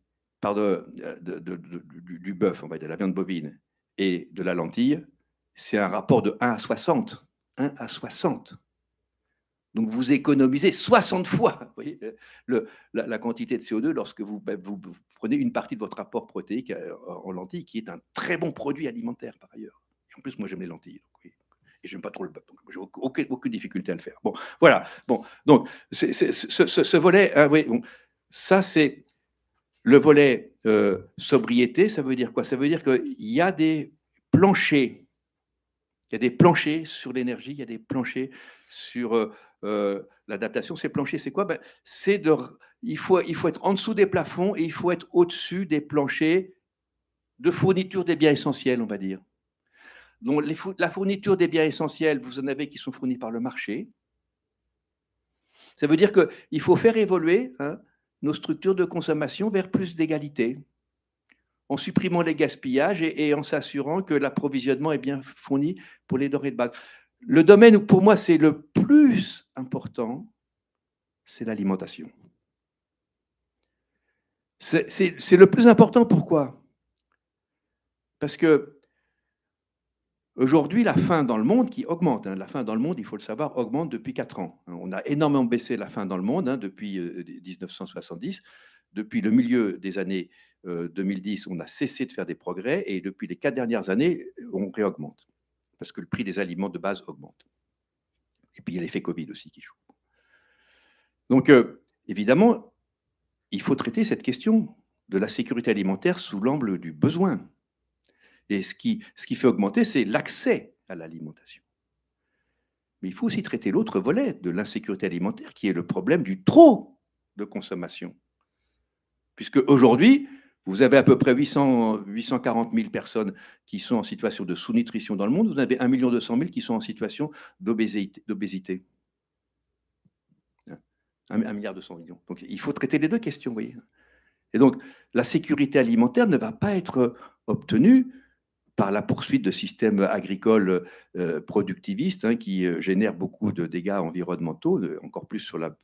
Speaker 2: par du bœuf, on va dire, de la viande bovine, et de la lentille, c'est un rapport de 1 à 60. 1 à 60. Donc, vous économisez 60 fois, vous voyez, la quantité de CO2 lorsque vous prenez une partie de votre apport protéique en lentilles, qui est un très bon produit alimentaire par ailleurs. Et en plus, moi, j'aime les lentilles. Donc, oui. Et je n'aime pas trop le bœuf, donc j'ai aucune difficulté à le faire. Bon, voilà. Bon, donc, ce volet, hein, oui, bon, ça, c'est le volet sobriété. Ça veut dire quoi? Ça veut dire qu'il y a des planchers. Il y a des planchers sur l'énergie, il y a des planchers sur l'adaptation. Ces planchers, c'est quoi? Il faut être en dessous des plafonds et il faut être au-dessus des planchers de fourniture des biens essentiels, on va dire. Donc, la fourniture des biens essentiels, vous en avez qui sont fournis par le marché. Ça veut dire qu'il faut faire évoluer, hein, nos structures de consommation vers plus d'égalité, en supprimant les gaspillages et en s'assurant que l'approvisionnement est bien fourni pour les denrées de base. Le domaine où, pour moi, c'est le plus important, c'est l'alimentation. C'est le plus important, pourquoi? Parce que aujourd'hui, la faim dans le monde qui augmente, hein, la faim dans le monde, il faut le savoir, augmente depuis 4 ans. On a énormément baissé la faim dans le monde, hein, depuis 1970. Depuis le milieu des années 2010, on a cessé de faire des progrès et depuis les 4 dernières années, on réaugmente parce que le prix des aliments de base augmente. Et puis, il y a l'effet Covid aussi qui joue. Donc, évidemment, il faut traiter cette question de la sécurité alimentaire sous l'angle du besoin. Et ce qui fait augmenter, c'est l'accès à l'alimentation. Mais il faut aussi traiter l'autre volet de l'insécurité alimentaire, qui est le problème du trop de consommation. Puisque aujourd'hui, vous avez à peu près 840 000 personnes qui sont en situation de sous-nutrition dans le monde, vous avez 1 200 000 qui sont en situation d'obésité. 1,2 milliard. Donc il faut traiter les deux questions, vous voyez. Et donc la sécurité alimentaire ne va pas être obtenue par la poursuite de systèmes agricoles productivistes qui génèrent beaucoup de dégâts environnementaux, encore plus sur la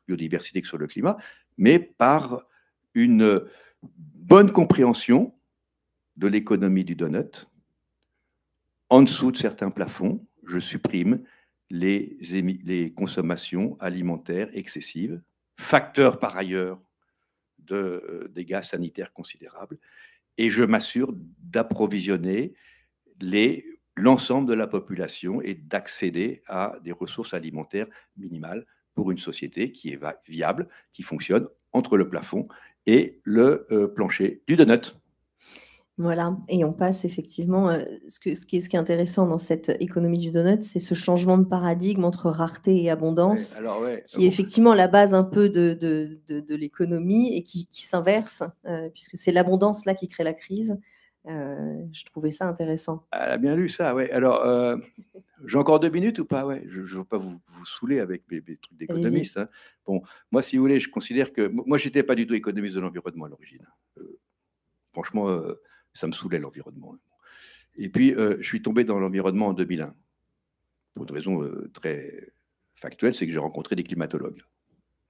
Speaker 2: biodiversité que sur le climat, mais par une bonne compréhension de l'économie du donut. En dessous de certains plafonds, je supprime les consommations alimentaires excessives, facteur par ailleurs de dégâts sanitaires considérables, et je m'assure d'approvisionner l'ensemble de la population et d'accéder à des ressources alimentaires minimales pour une société qui est viable, qui fonctionne entre le plafond et le plancher du donut.
Speaker 1: Voilà, et on passe effectivement, ce qui est intéressant dans cette économie du donut, c'est ce changement de paradigme entre rareté et abondance, qui est effectivement la base un peu de l'économie et qui s'inverse, puisque c'est l'abondance là qui crée la crise. Je trouvais ça intéressant.
Speaker 2: Elle a bien lu ça, ouais. Alors, j'ai encore 2 minutes ou pas? Ouais, je ne veux pas vous saouler avec mes trucs d'économiste. Hein. Bon, moi, si vous voulez, je considère que... Moi, je n'étais pas du tout économiste de l'environnement à l'origine. Franchement, ça me saoulait l'environnement. Et puis, je suis tombé dans l'environnement en 2001. Pour une raison très factuelle, c'est que j'ai rencontré des climatologues.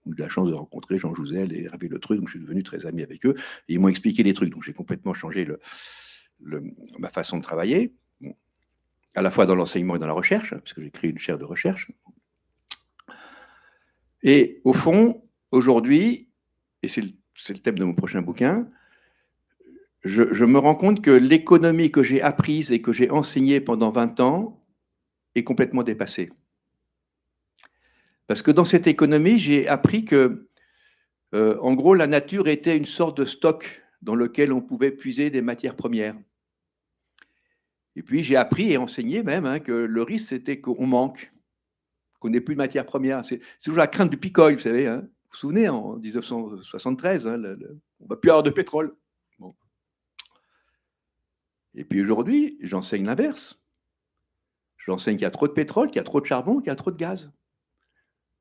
Speaker 2: J'ai eu la chance de rencontrer Jean Jouzel et Hervé Le Truc, donc je suis devenu très ami avec eux. Et ils m'ont expliqué des trucs, donc j'ai complètement changé ma façon de travailler, à la fois dans l'enseignement et dans la recherche, parce que j'ai créé une chaire de recherche. Et au fond, aujourd'hui, et c'est le thème de mon prochain bouquin, je me rends compte que l'économie que j'ai apprise et que j'ai enseignée pendant 20 ans est complètement dépassée. Parce que dans cette économie, j'ai appris que, en gros, la nature était une sorte de stock dans lequel on pouvait puiser des matières premières. Et puis, j'ai appris et enseigné même que le risque, c'était qu'on manque, qu'on n'ait plus de matières premières. C'est toujours la crainte du peak oil, vous savez. Vous vous souvenez, en 1973, on ne va plus avoir de pétrole. Bon. Et puis aujourd'hui, j'enseigne l'inverse. J'enseigne qu'il y a trop de pétrole, qu'il y a trop de charbon, qu'il y a trop de gaz.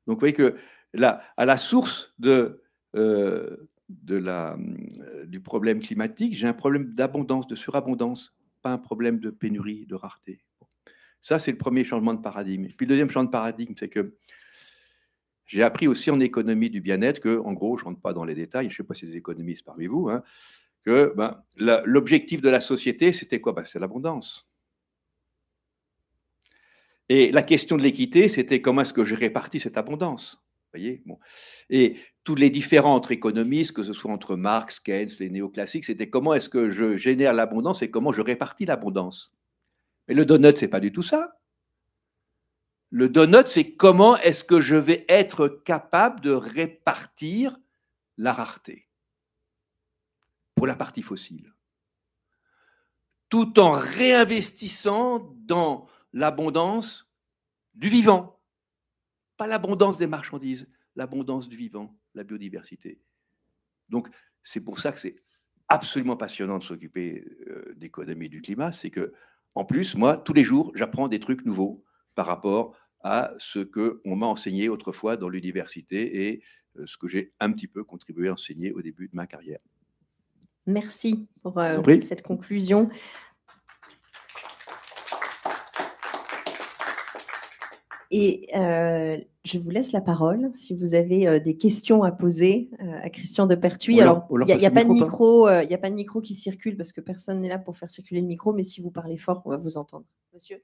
Speaker 2: Donc, vous voyez que là, à la source du problème climatique, j'ai un problème d'abondance, de surabondance, pas un problème de pénurie, de rareté. Ça, c'est le premier changement de paradigme. Et puis, le deuxième changement de paradigme, c'est que j'ai appris aussi en économie du bien-être que, en gros, je ne rentre pas dans les détails, je ne sais pas si des économistes parmi vous, que l'objectif de la société, c'était quoi? C'est l'abondance. Et la question de l'équité, c'était comment est-ce que je répartis cette abondance. Vous voyez, bon. Et tous les différents entre économistes, que ce soit entre Marx, Keynes, les néoclassiques, c'était comment est-ce que je génère l'abondance et comment je répartis l'abondance. Mais le donut, ce n'est pas du tout ça. Le donut, c'est comment est-ce que je vais être capable de répartir la rareté pour la partie fossile, tout en réinvestissant dans l'abondance du vivant. Pas l'abondance des marchandises, l'abondance du vivant, la biodiversité. Donc, c'est pour ça que c'est absolument passionnant de s'occuper d'économie du climat. C'est que, en plus, moi, tous les jours, j'apprends des trucs nouveaux par rapport à ce qu'on m'a enseigné autrefois dans l'université et ce que j'ai un petit peu contribué à enseigner au début de ma carrière.
Speaker 1: Merci pour cette conclusion. Et je vous laisse la parole si vous avez des questions à poser à Christian Depertuis. Alors, il n'y a pas de micro qui circule parce que personne n'est là pour faire circuler le micro, mais si vous parlez fort, on va vous entendre. Monsieur.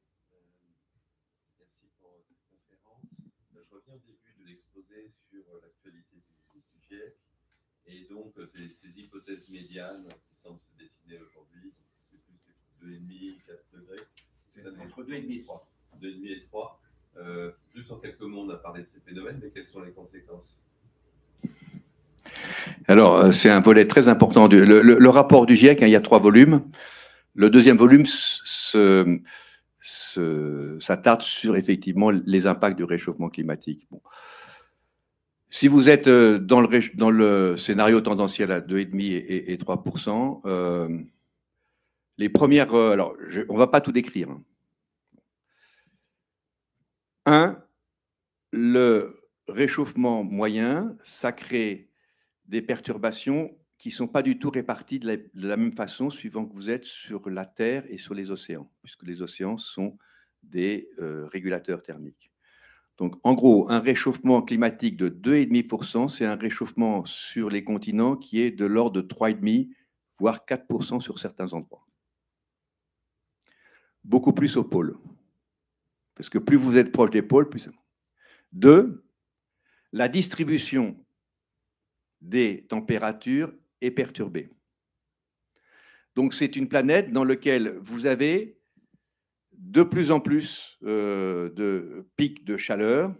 Speaker 3: Merci pour cette conférence. Je reviens au début de l'exposé sur l'actualité du GIEC et donc ces hypothèses médianes qui semblent se dessiner aujourd'hui. C'est plus 2,5, 4 degrés.
Speaker 2: C'est entre 2,5 et 3.
Speaker 3: 2,5 et 3. Juste en quelques mots, on a parlé de ces phénomènes, mais quelles sont les conséquences?
Speaker 2: Alors, c'est un volet très important. Le rapport du GIEC, hein, il y a 3 volumes. Le deuxième volume s'attarde sur effectivement les impacts du réchauffement climatique. Bon. Si vous êtes dans le scénario tendanciel à 2,5 et 3%, les premières. Alors, on ne va pas tout décrire. Le réchauffement moyen, ça crée des perturbations qui ne sont pas du tout réparties de la même façon suivant que vous êtes sur la Terre et sur les océans, puisque les océans sont des régulateurs thermiques. Donc, en gros, un réchauffement climatique de 2,5%, c'est un réchauffement sur les continents qui est de l'ordre de 3,5%, voire 4% sur certains endroits. Beaucoup plus aux pôles. Parce que plus vous êtes proche des pôles, plus... 2, la distribution des températures est perturbée. Donc, c'est une planète dans laquelle vous avez de plus en plus de pics de chaleur.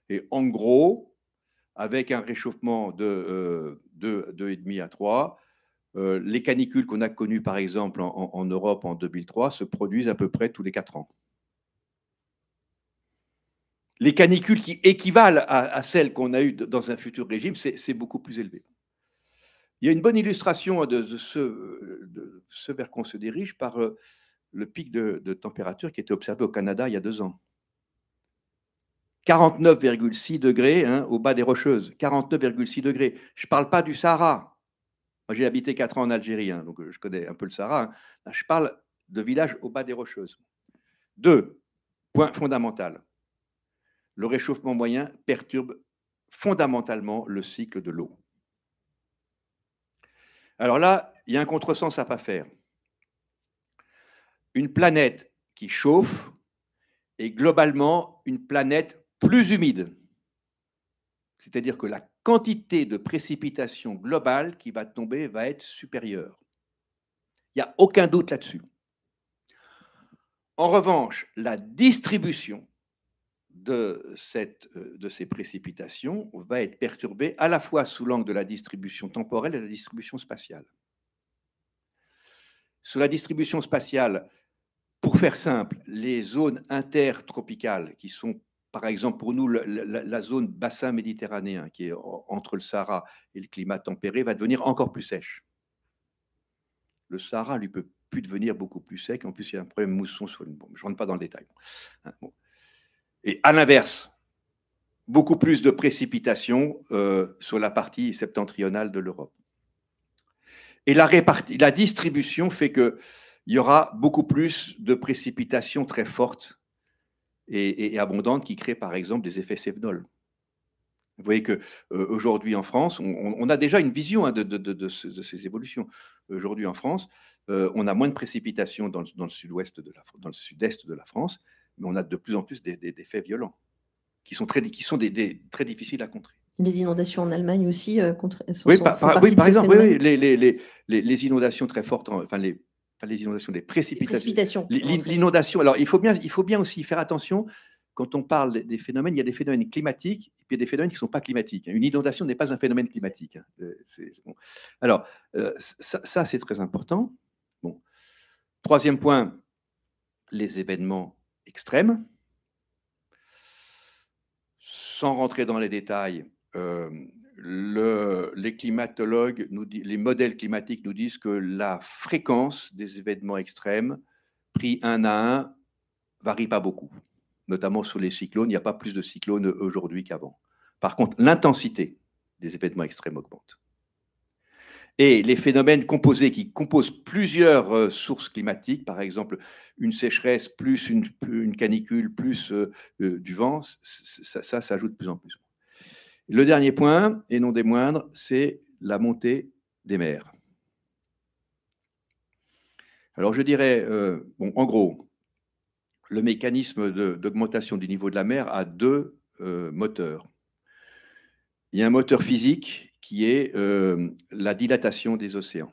Speaker 2: Et en gros, avec un réchauffement de 2,5 à 3, les canicules qu'on a connues, par exemple, en Europe en 2003, se produisent à peu près tous les 4 ans. Les canicules qui équivalent à celles qu'on a eues dans un futur régime, c'est beaucoup plus élevé. Il y a une bonne illustration de ce vers qu'on se dirige par le pic de température qui a été observé au Canada il y a 2 ans. 49,6 degrés hein, au bas des Rocheuses. 49,6 degrés. Je ne parle pas du Sahara. Moi, j'ai habité 4 ans en Algérie, hein, donc je connais un peu le Sahara. Hein. Là, je parle de villages au bas des Rocheuses. 2, point fondamental. Le réchauffement moyen perturbe fondamentalement le cycle de l'eau. Alors là, il y a un contresens à ne pas faire. Une planète qui chauffe est globalement une planète plus humide. C'est-à-dire que la quantité de précipitation globale qui va tomber va être supérieure. Il n'y a aucun doute là-dessus. En revanche, la distribution de ces précipitations va être perturbée à la fois sous l'angle de la distribution temporelle et de la distribution spatiale. Sur la distribution spatiale, pour faire simple, les zones intertropicales, qui sont par exemple pour nous la zone bassin méditerranéen, qui est entre le Sahara et le climat tempéré, va devenir encore plus sèche. Le Sahara, lui, peut plus devenir beaucoup plus sec. En plus, il y a un problème mousson sur une bombe. Je ne rentre pas dans le détail. Bon. Et à l'inverse, beaucoup plus de précipitations sur la partie septentrionale de l'Europe. Et la distribution fait qu'il y aura beaucoup plus de précipitations très fortes et abondantes qui créent par exemple des effets Cévenol. Vous voyez qu'aujourd'hui en France, on a déjà une vision hein, de ces évolutions. Aujourd'hui en France, on a moins de précipitations dans le sud-ouest dans le sud-est de la France, mais on a de plus en plus d'effets violents qui sont très difficiles à contrer.
Speaker 1: Les inondations en Allemagne aussi
Speaker 2: oui, par exemple, oui, les inondations très fortes, enfin pas les inondations, les précipitations. L'inondation. Alors il faut bien aussi faire attention. Quand on parle des phénomènes, il y a des phénomènes climatiques et puis il y a des phénomènes qui ne sont pas climatiques. Une inondation n'est pas un phénomène climatique. Bon. Alors, ça c'est très important. Bon. Troisième point, les événements extrêmes. Sans rentrer dans les détails, les climatologues, les modèles climatiques nous disent que la fréquence des événements extrêmes, pris un à un, varie pas beaucoup. Notamment sur les cyclones, il n'y a pas plus de cyclones aujourd'hui qu'avant. Par contre, l'intensité des événements extrêmes augmente. Et les phénomènes composés qui composent plusieurs sources climatiques, par exemple une sécheresse plus une canicule plus du vent, ça s'ajoute de plus en plus. Le dernier point, et non des moindres, c'est la montée des mers. Alors je dirais, bon, en gros, le mécanisme d'augmentation du niveau de la mer a 2 moteurs. Il y a un moteur physique qui est la dilatation des océans.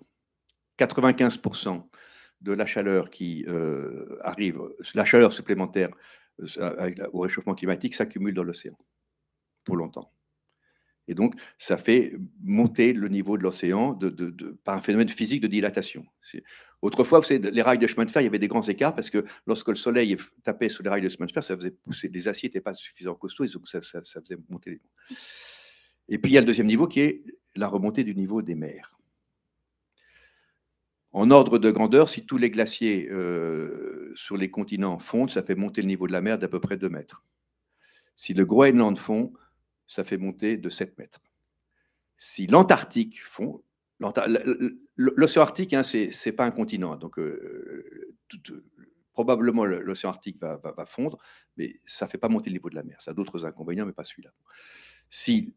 Speaker 2: 95% de la chaleur qui arrive, la chaleur supplémentaire au réchauffement climatique s'accumule dans l'océan pour longtemps. Et donc, ça fait monter le niveau de l'océan par un phénomène physique de dilatation. Autrefois, vous savez, les rails de chemin de fer, il y avait des grands écarts parce que lorsque le soleil tapait sur les rails de chemin de fer, ça faisait pousser, les aciers n'étaient pas suffisamment costauds, et donc ça faisait monter les niveaux. Et puis, il y a le deuxième niveau qui est la remontée du niveau des mers. En ordre de grandeur, si tous les glaciers sur les continents fondent, ça fait monter le niveau de la mer d'à peu près 2 mètres. Si le Groenland fond, ça fait monter de 7 mètres. Si l'Antarctique fond, l'océan Arctique, hein, c'est pas un continent, donc probablement l'océan Arctique va fondre, mais ça ne fait pas monter le niveau de la mer. Ça a d'autres inconvénients, mais pas celui-là. Si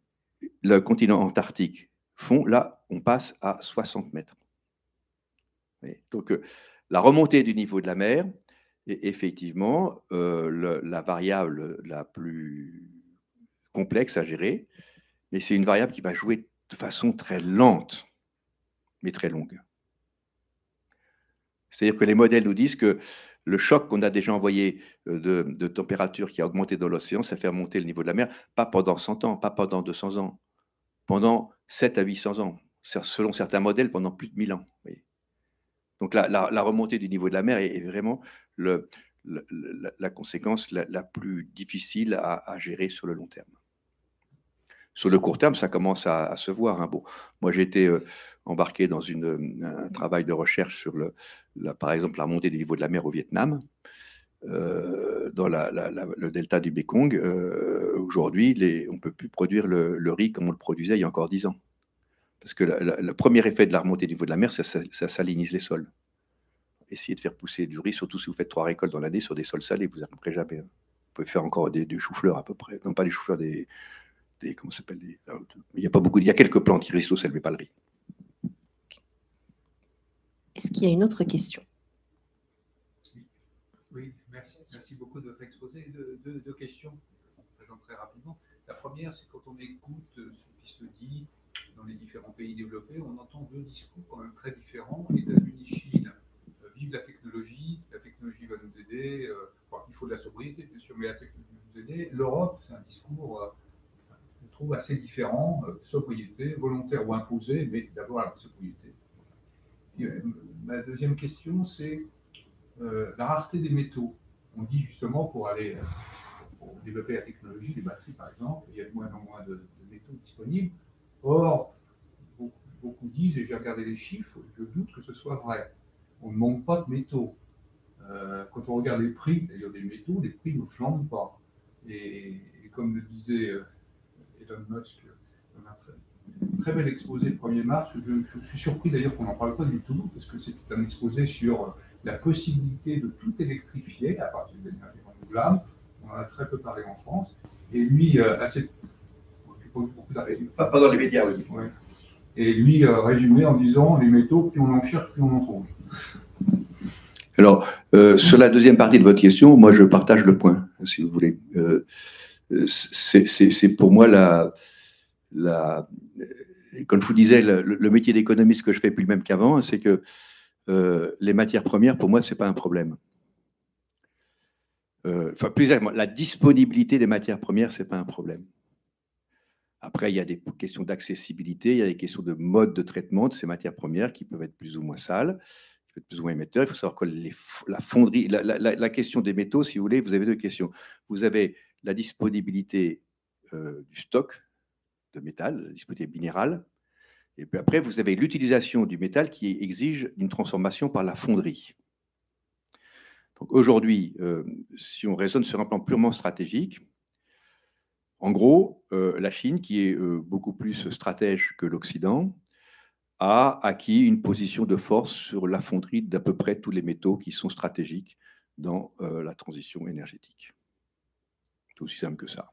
Speaker 2: le continent Antarctique fond, là, on passe à 60 mètres. Donc, la remontée du niveau de la mer est effectivement la variable la plus complexe à gérer, mais c'est une variable qui va jouer de façon très lente, mais très longue. C'est-à-dire que les modèles nous disent que le choc qu'on a déjà envoyé de température qui a augmenté dans l'océan, ça fait remonter le niveau de la mer, pas pendant 100 ans, pas pendant 200 ans, pendant 7 à 800 ans, selon certains modèles, pendant plus de 1000 ans. Oui. Donc la remontée du niveau de la mer est vraiment la conséquence la plus difficile à gérer sur le long terme. Sur le court terme, ça commence à se voir. Hein. Bon, moi, j'ai été embarqué dans un travail de recherche sur, par exemple, la remontée du niveau de la mer au Vietnam, dans le delta du Mekong. Aujourd'hui, on ne peut plus produire le riz comme on le produisait il y a encore 10 ans. Parce que le premier effet de la remontée du niveau de la mer, ça salinise les sols. Essayez de faire pousser du riz, surtout si vous faites 3 récoltes dans l'année sur des sols salés, vous n'arriverez jamais. Vous pouvez faire encore des choux-fleurs à peu près. Non, pas des choux-fleurs, comment ça s'appelle, il y a pas beaucoup, il y a quelques plantes qui résistent au sel, mais pas le riz.
Speaker 1: Est-ce qu'il y a une autre question?
Speaker 4: Oui, merci beaucoup de votre exposé. Deux questions, je vous présente très rapidement. La première, c'est quand on écoute ce qui se dit dans les différents pays développés, on entend 2 discours quand même très différents. États-Unis, Chine, vive la technologie va nous aider. Il faut de la sobriété, bien sûr, mais la technologie va nous aider. L'Europe, c'est un discours je trouve assez différent, sobriété, volontaire ou imposée, mais d'abord la sobriété. Ma deuxième question, c'est la rareté des métaux. On dit justement pour développer la technologie, les batteries par exemple, il y a de moins en moins de métaux disponibles. Or, beaucoup disent, et j'ai regardé les chiffres, je doute que ce soit vrai. On ne manque pas de métaux. Quand on regarde les prix, d'ailleurs des métaux, les prix ne flambent pas. Et comme le disait Elon Musk dans un très bel exposé le 1er mars. Je suis surpris d'ailleurs qu'on n'en parle pas du tout, parce que c'était un exposé sur la possibilité de tout électrifier à partir d'énergie renouvelable. On en a très peu parlé en France. Et lui,
Speaker 2: pas dans les médias, oui.
Speaker 4: Ouais. Et lui, résumé en disant les métaux, plus on en cherche, plus on en trouve.
Speaker 2: Alors, sur la deuxième partie de votre question, moi je partage le point, si vous voulez. C'est pour moi comme je vous disais, le métier d'économiste que je fais plus le même qu'avant, c'est que les matières premières, pour moi, ce n'est pas un problème. Enfin, plus exactement, la disponibilité des matières premières, ce n'est pas un problème. Après, il y a des questions d'accessibilité, il y a des questions de mode de traitement de ces matières premières qui peuvent être plus ou moins sales, qui peuvent être plus ou moins émetteurs. Il faut savoir que la fonderie, la question des métaux, si vous voulez, vous avez 2 questions. Vous avez la disponibilité du stock de métal, la disponibilité minérale, et puis après, vous avez l'utilisation du métal qui exige une transformation par la fonderie. Donc aujourd'hui, si on raisonne sur un plan purement stratégique, en gros, la Chine, qui est beaucoup plus stratège que l'Occident, a acquis une position de force sur la fonderie d'à peu près tous les métaux qui sont stratégiques dans la transition énergétique. C'est aussi simple que ça.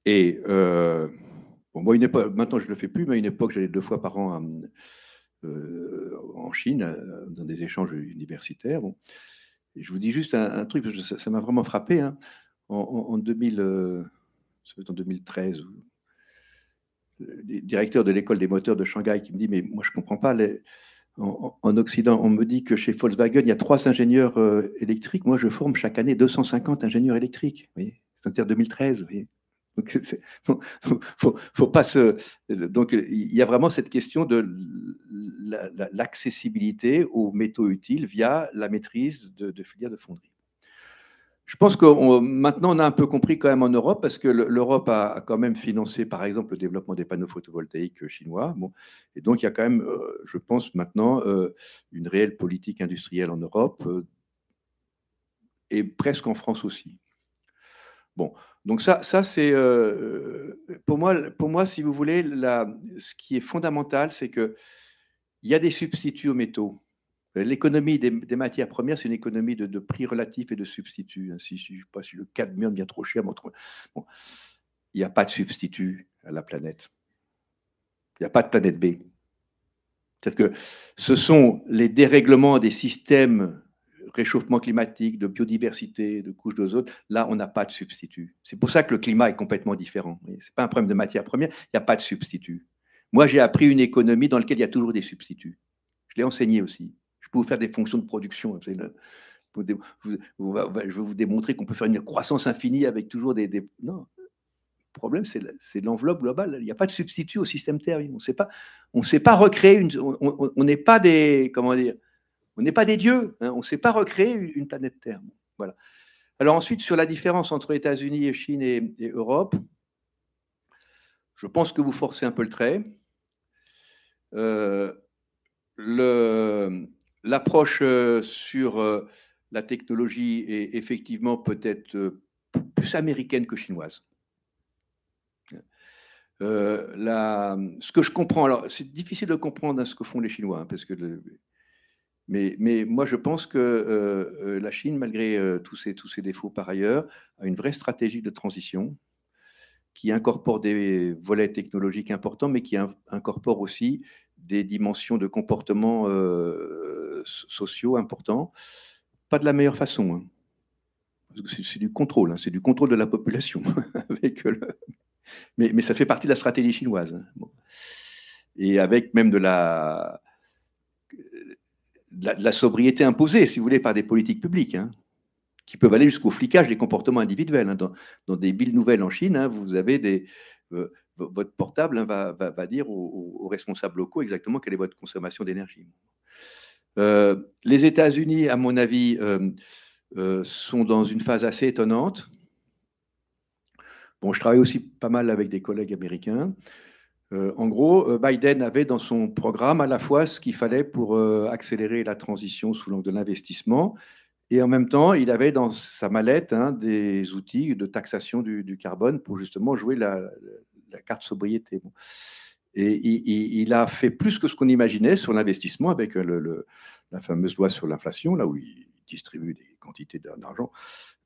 Speaker 2: Et bon, moi, maintenant je ne le fais plus, mais à une époque, j'allais 2 fois par an en Chine, dans des échanges universitaires. Bon. Et je vous dis juste un truc, parce que ça m'a vraiment frappé. Hein. En 2013, le directeur de l'école des moteurs de Shanghai qui me dit, mais moi je ne comprends pas, en Occident, on me dit que chez Volkswagen, il y a 3 ingénieurs électriques. Moi, je forme chaque année 250 ingénieurs électriques. C'est-à-dire 2013. Vous voyez. Donc, faut pas se. Donc, il y a vraiment cette question de l'accessibilité aux métaux utiles via la maîtrise de filières de fonderie. Je pense que maintenant, on a un peu compris quand même en Europe, parce que l'Europe a quand même financé, par exemple, le développement des panneaux photovoltaïques chinois. Bon, et donc, il y a quand même, je pense maintenant, une réelle politique industrielle en Europe, et presque en France aussi. Bon, donc ça c'est pour moi, si vous voulez, ce qui est fondamental, c'est qu'il y a des substituts aux métaux. L'économie des matières premières, c'est une économie de prix relatif et de substituts. Si le cadmium devient trop cher, bon, il n'y a pas de substitut à la planète. Il n'y a pas de planète B. C'est-à-dire que ce sont les dérèglements des systèmes, réchauffement climatique, de biodiversité, de couches d'ozone. Là, on n'a pas de substitut. C'est pour ça que le climat est complètement différent. Ce n'est pas un problème de matière première, il n'y a pas de substitut. Moi, j'ai appris une économie dans laquelle il y a toujours des substituts. Je l'ai enseigné aussi. Je peux vous faire des fonctions de production. Je vais vous démontrer qu'on peut faire une croissance infinie avec toujours des... Non. Le problème, c'est l'enveloppe globale. Il n'y a pas de substitut au système Terre. On ne sait pas recréer on n'est pas des... Comment dire? On n'est pas des dieux. Hein, on ne sait pas recréer une planète Terre. Voilà. Alors ensuite, sur la différence entre États-Unis, Chine et Europe, je pense que vous forcez un peu le trait. L'approche sur la technologie est effectivement peut-être plus américaine que chinoise. Ce que je comprends, alors c'est difficile de comprendre ce que font les Chinois, hein, parce que mais moi je pense que la Chine, malgré tous ses défauts par ailleurs, a une vraie stratégie de transition qui incorpore des volets technologiques importants, mais qui incorpore aussi des dimensions de comportement sociaux importants, pas de la meilleure façon. Hein. C'est du contrôle, hein, c'est du contrôle de la population. Avec mais ça fait partie de la stratégie chinoise. Hein. Bon. Et avec même de la sobriété imposée, si vous voulez, par des politiques publiques, hein, qui peuvent aller jusqu'au flicage des comportements individuels. Hein. Dans des villes nouvelles en Chine, hein, vous avez votre portable, hein, va dire aux responsables locaux exactement quelle est votre consommation d'énergie. Les États-Unis, à mon avis, sont dans une phase assez étonnante. Bon, je travaille aussi pas mal avec des collègues américains. En gros, Biden avait dans son programme à la fois ce qu'il fallait pour accélérer la transition sous l'angle de l'investissement, et en même temps, il avait dans sa mallette des outils de taxation du carbone pour justement jouer la carte sobriété. Bon. Et il a fait plus que ce qu'on imaginait sur l'investissement avec la fameuse loi sur l'inflation, là où il distribue des quantités d'argent.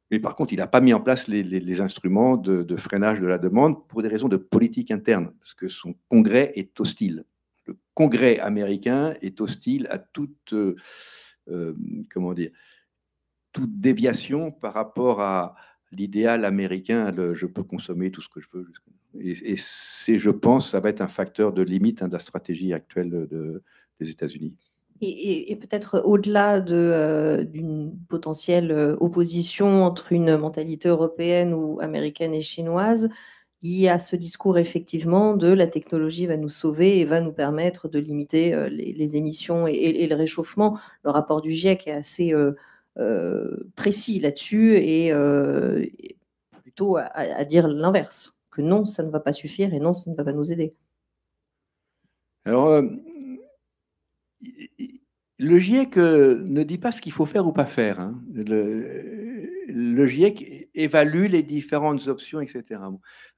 Speaker 2: Mais par contre, il n'a pas mis en place les instruments de freinage de la demande pour des raisons de politique interne, parce que son Congrès est hostile. Le Congrès américain est hostile à toute, toute déviation par rapport à l'idéal américain, je peux consommer tout ce que je veux. Et c'est, je pense, ça va être un facteur de limite de la stratégie actuelle des États-Unis.
Speaker 1: Et peut-être au-delà d'une potentielle opposition entre une mentalité européenne ou américaine et chinoise, il y a ce discours effectivement de la technologie va nous sauver et va nous permettre de limiter les émissions et le réchauffement. Le rapport du GIEC est assez précis là-dessus et plutôt à dire l'inverse, que non, ça ne va pas suffire et non, ça ne va pas nous aider.
Speaker 2: Alors, le GIEC ne dit pas ce qu'il faut faire ou pas faire. Hein. Le GIEC évalue les différentes options, etc.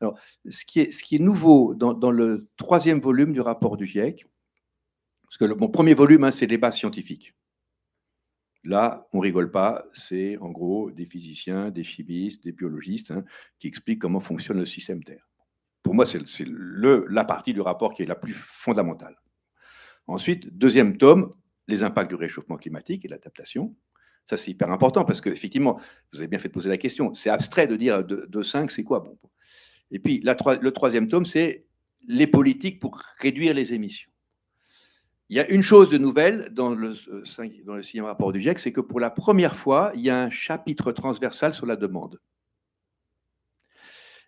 Speaker 2: Alors, ce qui est nouveau dans le 3e volume du rapport du GIEC, parce que mon premier volume, c'est débat scientifique. Là, on ne rigole pas, c'est en gros des physiciens, des chimistes, des biologistes qui expliquent comment fonctionne le système Terre. Pour moi, c'est la partie du rapport qui est la plus fondamentale. Ensuite, 2e tome, les impacts du réchauffement climatique et de l'adaptation. Ça, c'est hyper important parce qu'effectivement, vous avez bien fait de poser la question, c'est abstrait de dire 2,5, c'est quoi bon. Et puis, le 3e tome, c'est les politiques pour réduire les émissions. Il y a une chose de nouvelle dans le 6e rapport du GIEC, c'est que pour la première fois, il y a un chapitre transversal sur la demande.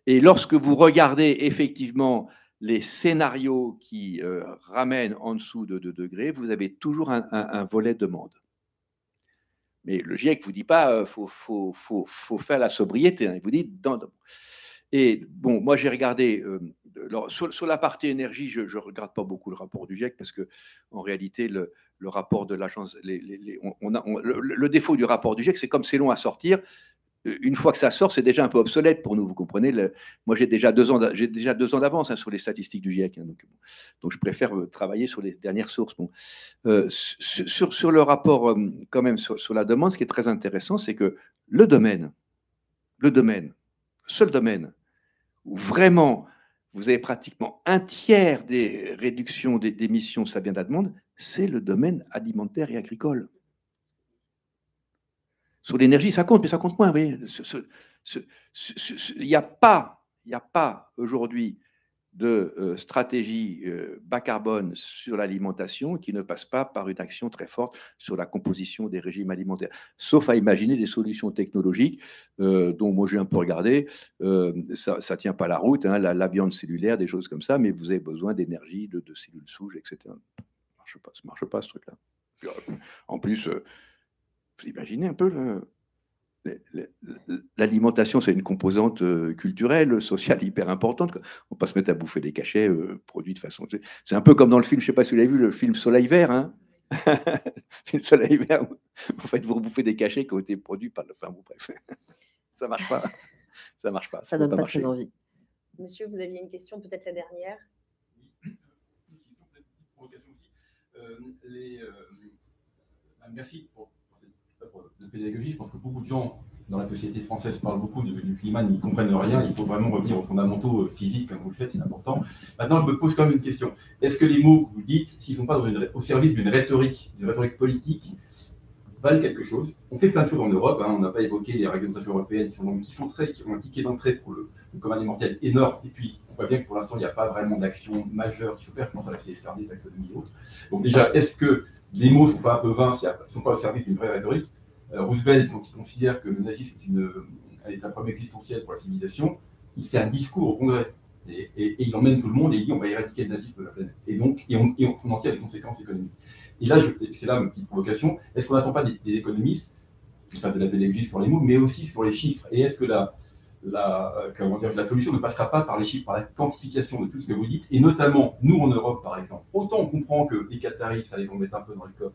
Speaker 2: Et lorsque vous regardez effectivement les scénarios qui ramènent en dessous de 2 degrés, vous avez toujours un volet demande. Mais le GIEC ne vous dit pas faut faire la sobriété, hein, il vous dit Et bon, moi j'ai regardé, sur la partie énergie, je ne regarde pas beaucoup le rapport du GIEC parce qu'en réalité, le rapport de l'agence, le défaut du rapport du GIEC, c'est comme c'est long à sortir, une fois que ça sort, c'est déjà un peu obsolète pour nous, vous comprenez. Moi, j'ai déjà 2 ans d'avance sur les statistiques du GIEC, hein, donc je préfère travailler sur les dernières sources. Bon. Sur le rapport, quand même, sur la demande, ce qui est très intéressant, c'est que le seul domaine où vraiment vous avez pratiquement un tiers des réductions d'émissions, ça vient de la demande, c'est le domaine alimentaire et agricole. Sur l'énergie, ça compte, mais ça compte moins. Il n'y a pas aujourd'hui de stratégie bas carbone sur l'alimentation qui ne passe pas par une action très forte sur la composition des régimes alimentaires. Sauf à imaginer des solutions technologiques dont moi j'ai un peu regardé. Ça ne tient pas la route, hein, la viande cellulaire, des choses comme ça, mais vous avez besoin d'énergie, de cellules souches, etc. Ça ne marche pas ce truc-là. En plus, vous imaginez un peu l'alimentation, c'est une composante culturelle, sociale hyper importante. On ne peut pas se mettre à bouffer des cachets produits de façon... C'est un peu comme dans le film, je ne sais pas si vous l'avez vu, le film Soleil Vert. Hein. Le Soleil Vert, en fait, vous rebouffez des cachets qui ont été produits par... Enfin, bon, bref, ça ne marche pas. Ça ne marche pas.
Speaker 1: Ça ne donne pas très envie. Monsieur, vous aviez une question, peut-être la dernière.
Speaker 5: Oui, une petite provocation aussi. Merci pour cette œuvre de pédagogie. Je pense que beaucoup de gens dans la société française parlent beaucoup du climat, n'y comprennent rien. Il faut vraiment revenir aux fondamentaux physiques, comme vous le faites, c'est important. Maintenant, je me pose quand même une question. Est-ce que les mots que vous dites, s'ils ne sont pas au service d'une rhétorique politique, valent quelque chose? On fait plein de choses en Europe. Hein. On n'a pas évoqué les réglementations européennes qui ont un ticket d'entrée pour le commun des mortels énorme. Et puis, on voit bien que pour l'instant, il n'y a pas vraiment d'action majeure qui s'opère. Je pense à la CSRD, taxonomie et autres. Donc déjà, est-ce que les mots ne sont pas un peu vains, ne sont pas au service d'une vraie rhétorique? Roosevelt, quand il considère que le nazisme est un problème existentiel pour la civilisation, il fait un discours au Congrès. Et il emmène tout le monde et il dit on va éradiquer le nazisme de la planète. Et donc, on en tire les conséquences économiques. Et là, c'est là ma petite provocation. Est-ce qu'on n'attend pas des économistes qui fassent de la pédagogie sur les mots, mais aussi sur les chiffres? Et est-ce que la solution ne passera pas par les chiffres, par la quantification de tout ce que vous dites? Et notamment, nous en Europe, par exemple, autant on comprend que les Qataris, ça les vont mettre un peu dans le COP,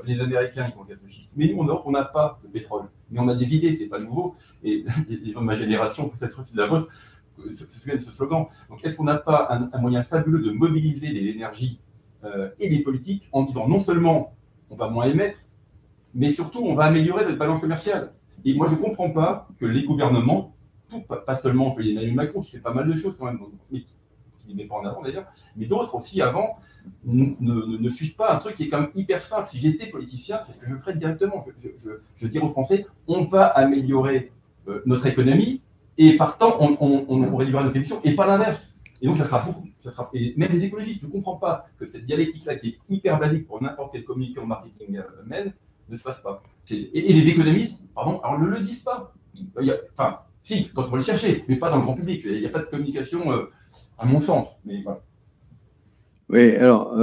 Speaker 5: les Américains, ils font quelque chose. Mais nous, en Europe, on n'a pas de pétrole. Mais on a des idées, c'est pas nouveau. Et les gens de ma génération, peut-être aussi de la vôtre, se souviennent de ce slogan. Donc, est-ce qu'on n'a pas un moyen fabuleux de mobiliser les énergies et les politiques en disant non seulement on va moins émettre, mais surtout on va améliorer notre balance commerciale? Et moi, je ne comprends pas que les gouvernements, pas seulement Emmanuel Macron, qui fait pas mal de choses quand même, mais qui ne met pas en avant d'ailleurs, mais d'autres aussi avant, ne suivent pas un truc qui est quand même hyper simple. Si j'étais politicien, c'est ce que je ferais directement. Je dirais aux Français, on va améliorer notre économie et partant, on réduira nos émissions et pas l'inverse. Et donc, ça sera beaucoup. Et même les écologistes, je ne comprends pas que cette dialectique-là, qui est hyper basique pour n'importe quel communicant marketing mène, ne se fasse pas. Et les économistes, pardon, alors ne le disent pas. Enfin, si, quand on va le chercher, mais pas dans le grand public. Il n'y a pas de communication, à mon sens. Mais voilà.
Speaker 2: Oui, alors,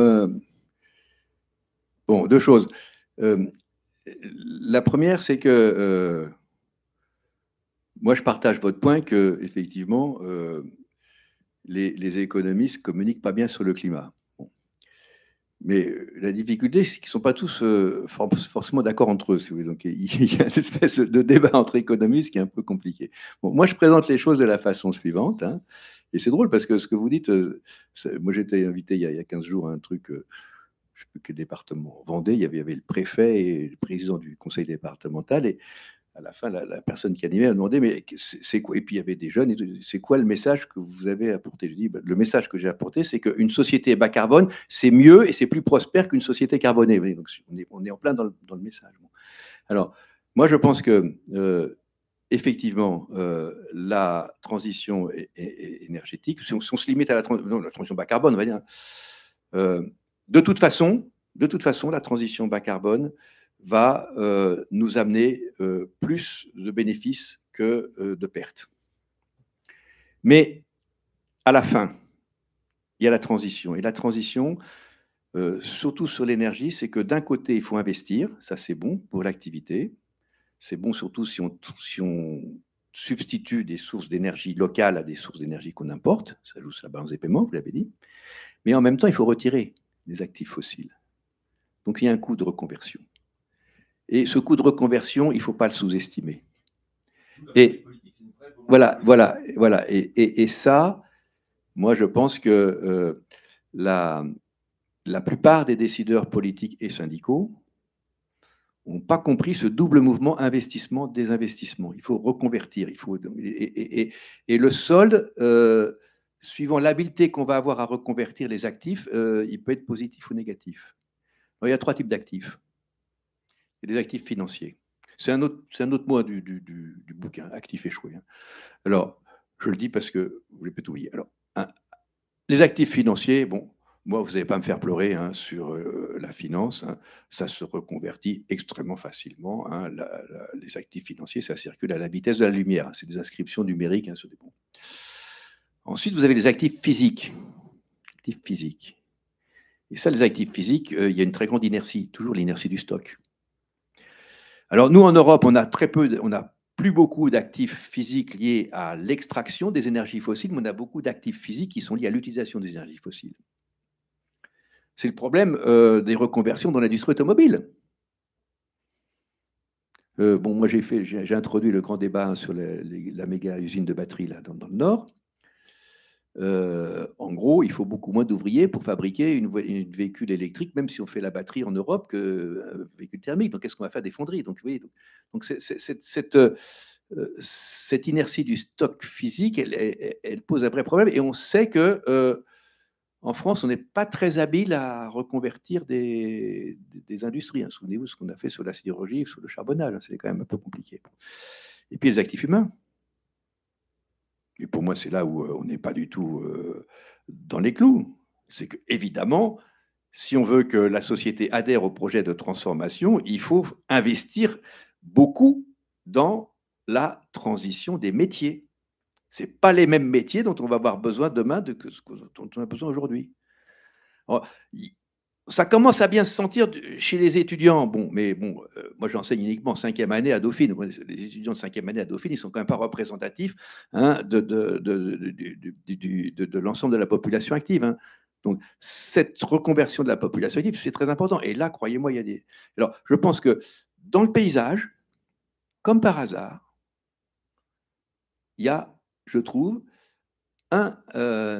Speaker 2: bon, 2 choses. La première, c'est que moi, je partage votre point que, effectivement, les économistes ne communiquent pas bien sur le climat. Bon. Mais la difficulté, c'est qu'ils ne sont pas tous forcément d'accord entre eux. Si vous voulez. Donc, il y a une espèce de débat entre économistes qui est un peu compliqué. Bon, moi, je présente les choses de la façon suivante. Hein, et c'est drôle parce que ce que vous dites, moi, j'étais invité il y a 15 jours à un truc, je ne sais plus quel département, Vendée. Il y avait le préfet et le président du conseil départemental. Et à la fin, la personne qui animait a demandé, mais c'est quoi? Et puis il y avait des jeunes, c'est quoi le message que vous avez apporté? Je dis, le message que j'ai apporté, c'est qu'une société bas carbone, c'est mieux et c'est plus prospère qu'une société carbonée. Donc on est en plein dans le message. Bon. Alors, moi je pense que, effectivement, la transition énergétique, si on se limite à la transition bas carbone, on va dire, de toute façon, la transition bas carbone va nous amener plus de bénéfices que de pertes. Mais à la fin, il y a la transition. Et la transition, surtout sur l'énergie, c'est que d'un côté, il faut investir, ça c'est bon pour l'activité. C'est bon surtout si on substitue des sources d'énergie locales à des sources d'énergie qu'on importe. Ça joue sur la balance des paiements, vous l'avez dit. Mais en même temps, il faut retirer des actifs fossiles. Donc il y a un coût de reconversion. Et ce coût de reconversion, il ne faut pas le sous-estimer. Et voilà. Et ça, moi, je pense que la plupart des décideurs politiques et syndicaux n'ont pas compris ce double mouvement investissement-désinvestissement. Il faut reconvertir. Et le solde, suivant l'habileté qu'on va avoir à reconvertir les actifs, il peut être positif ou négatif. Alors, il y a 3 types d'actifs. Il y a des actifs financiers. C'est un autre mot du bouquin, actif échoué. Alors, je le dis parce que vous l'avez peut-être oublié. Alors, les actifs financiers, bon, moi, vous n'allez pas me faire pleurer sur la finance. Ça se reconvertit extrêmement facilement. Les actifs financiers, ça circule à la vitesse de la lumière. C'est des inscriptions numériques sur des bons. Ensuite, vous avez les actifs physiques. Actifs physiques. Et ça, les actifs physiques, il y a une très grande inertie, toujours l'inertie du stock. Alors, nous, en Europe, on a plus beaucoup d'actifs physiques liés à l'extraction des énergies fossiles, mais on a beaucoup d'actifs physiques qui sont liés à l'utilisation des énergies fossiles. C'est le problème des reconversions dans l'industrie automobile. Bon, moi, j'ai introduit le grand débat sur la méga usine de batterie là, dans le Nord. En gros, il faut beaucoup moins d'ouvriers pour fabriquer une véhicule électrique, même si on fait la batterie en Europe, qu'un véhicule thermique. Donc, qu'est-ce qu'on va faire des fonderies? Donc, vous voyez, cette inertie du stock physique, elle pose un vrai problème. Et on sait que en France, on n'est pas très habile à reconvertir des industries. Souvenez-vous ce qu'on a fait sur la sidérurgie, sur le charbonnage. C'est quand même un peu compliqué. Et puis, les actifs humains. Et pour moi, c'est là où on n'est pas du tout dans les clous. C'est que, évidemment, si on veut que la société adhère au projet de transformation, il faut investir beaucoup dans la transition des métiers. Ce n'est pas les mêmes métiers dont on va avoir besoin demain que ce dont on a besoin aujourd'hui. Ça commence à bien se sentir chez les étudiants. Bon, mais bon, moi j'enseigne uniquement en 5e année à Dauphine. Les étudiants de 5e année à Dauphine, ils ne sont quand même pas représentatifs de l'ensemble de la population active. Donc, cette reconversion de la population active, c'est très important. Et là, croyez-moi, il y a des... Alors, je pense que dans le paysage, comme par hasard, il y a, je trouve, un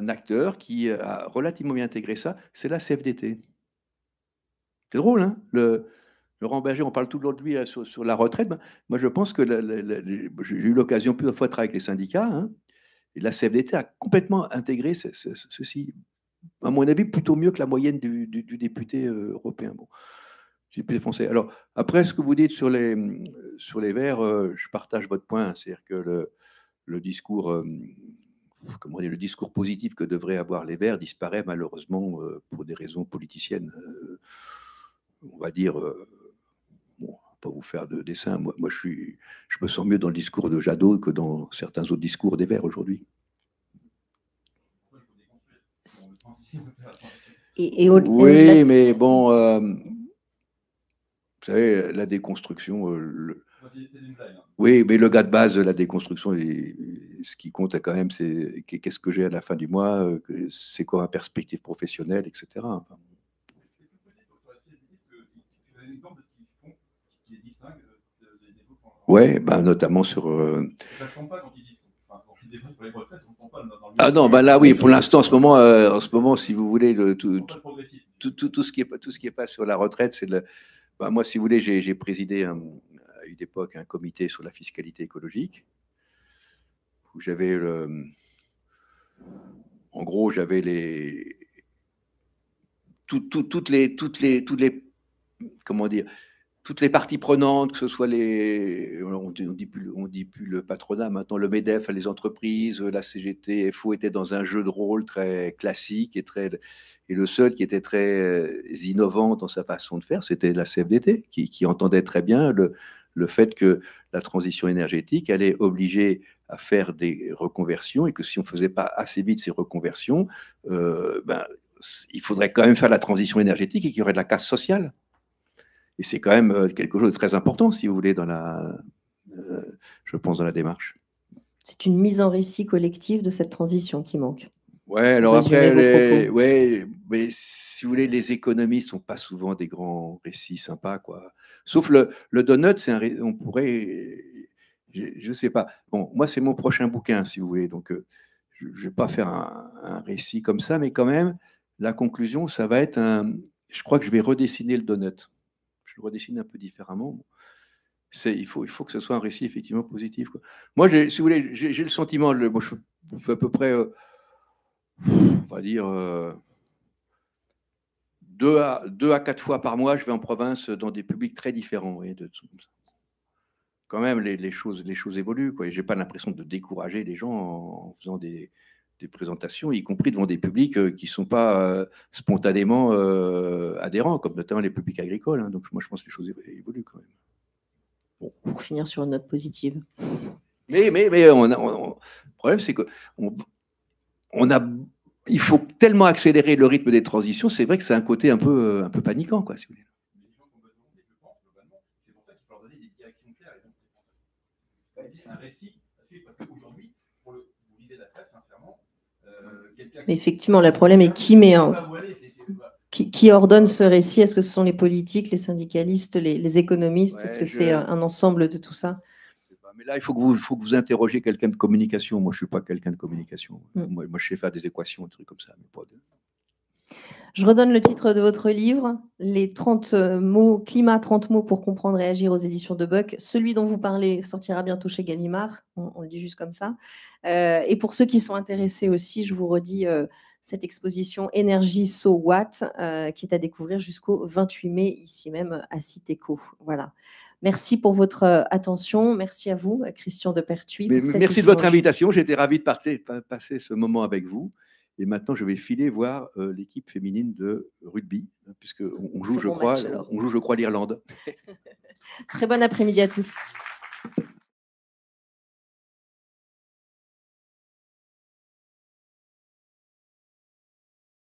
Speaker 2: acteur qui a relativement bien intégré ça, c'est la CFDT. C'est drôle, hein, Laurent Berger, on parle tout de lui sur la retraite. Moi, je pense que j'ai eu l'occasion plusieurs fois de travailler avec les syndicats, et la CFDT a complètement intégré ceci, à mon avis, plutôt mieux que la moyenne du député européen. Bon, député français. Alors, après, ce que vous dites sur les Verts, je partage votre point, c'est-à-dire que le discours... comment dire, le discours positif que devraient avoir les Verts disparaît malheureusement pour des raisons politiciennes. On va dire, bon, pas vous faire de dessin, moi je me sens mieux dans le discours de Jadot que dans certains autres discours des Verts aujourd'hui. Oui, mais bon, vous savez, la déconstruction... Oui, mais le gars de base de la déconstruction, ce qui compte quand même, c'est qu'est-ce que j'ai à la fin du mois, c'est quoi ma perspective professionnelle, etc. Enfin, oui, ben, notamment sur... Ah non, ben là, oui, pour l'instant, en ce moment, si vous voulez, tout ce qui est pas sur la retraite, c'est le... Ben, moi, si vous voulez, j'ai présidé à une époque un comité sur la fiscalité écologique, où j'avais en gros, j'avais toutes les comment dire, toutes les parties prenantes, que ce soit on dit plus le patronat, maintenant le MEDEF, les entreprises, la CGT, FO était dans un jeu de rôle très classique et le seul qui était très innovant dans sa façon de faire, c'était la CFDT, qui entendait très bien le fait que la transition énergétique allait obliger à faire des reconversions et que si on ne faisait pas assez vite ces reconversions, il faudrait quand même faire la transition énergétique et qu'il y aurait de la casse sociale. Et c'est quand même quelque chose de très important, si vous voulez, je pense, dans la démarche.
Speaker 1: C'est une mise en récit collective de cette transition qui manque.
Speaker 2: Ouais, alors après, ouais, mais si vous voulez, les économistes ne sont pas souvent des grands récits sympas, quoi. Sauf le donut, on pourrait, je ne sais pas. Bon, moi, c'est mon prochain bouquin, si vous voulez, donc je ne vais pas faire un récit comme ça, mais quand même, la conclusion, ça va être je crois que je vais redessiner le donut. Je le redessine un peu différemment. Il faut que ce soit un récit effectivement positif, quoi. Moi, si vous voulez, j'ai le sentiment, moi, je fais à peu près, on va dire, 2 à 4 fois par mois, je vais en province dans des publics très différents. Vous voyez, quand même, les choses évoluent, quoi. Et je n'ai pas l'impression de décourager les gens en faisant des présentations, y compris devant des publics qui ne sont pas spontanément adhérents, comme notamment les publics agricoles, hein. Donc moi, je pense que les choses évoluent quand même.
Speaker 1: Bon. Pour finir sur une note positive.
Speaker 2: Mais le problème, c'est que il faut tellement accélérer le rythme des transitions, c'est vrai que c'est un côté un peu paniquant, quoi, si vous voulez.
Speaker 5: C'est pour ça qu'il faut leur donner des directions claires. Un récit, parce qu'aujourd'hui, vous lisez la presse, sincèrement,
Speaker 1: mais effectivement, le problème est qui ordonne ce récit? Est-ce que ce sont les politiques, les syndicalistes, les économistes?
Speaker 2: Ouais,
Speaker 1: est-ce que c'est un ensemble de tout ça?
Speaker 2: Mais là, il faut que vous interrogiez quelqu'un de communication. Moi, je ne suis pas quelqu'un de communication. Moi, je sais faire des équations, des trucs comme ça. Mais pas de...
Speaker 1: Je redonne le titre de votre livre, les 30 mots, Climat, 30 mots pour comprendre et agir, aux éditions de Buck. Celui dont vous parlez sortira bientôt chez Gallimard, on le dit juste comme ça. Et pour ceux qui sont intéressés aussi, je vous redis cette exposition Énergie So What, qui est à découvrir jusqu'au 28 mai, ici même à Citéco. Voilà. Merci pour votre attention. Merci à vous, Christian de Pertuis.
Speaker 2: Merci de votre invitation. J'étais ravi de passer ce moment avec vous. Et maintenant, je vais filer voir l'équipe féminine de rugby, puisqu'on joue, je crois, l'Irlande.
Speaker 1: Très bon après-midi à tous.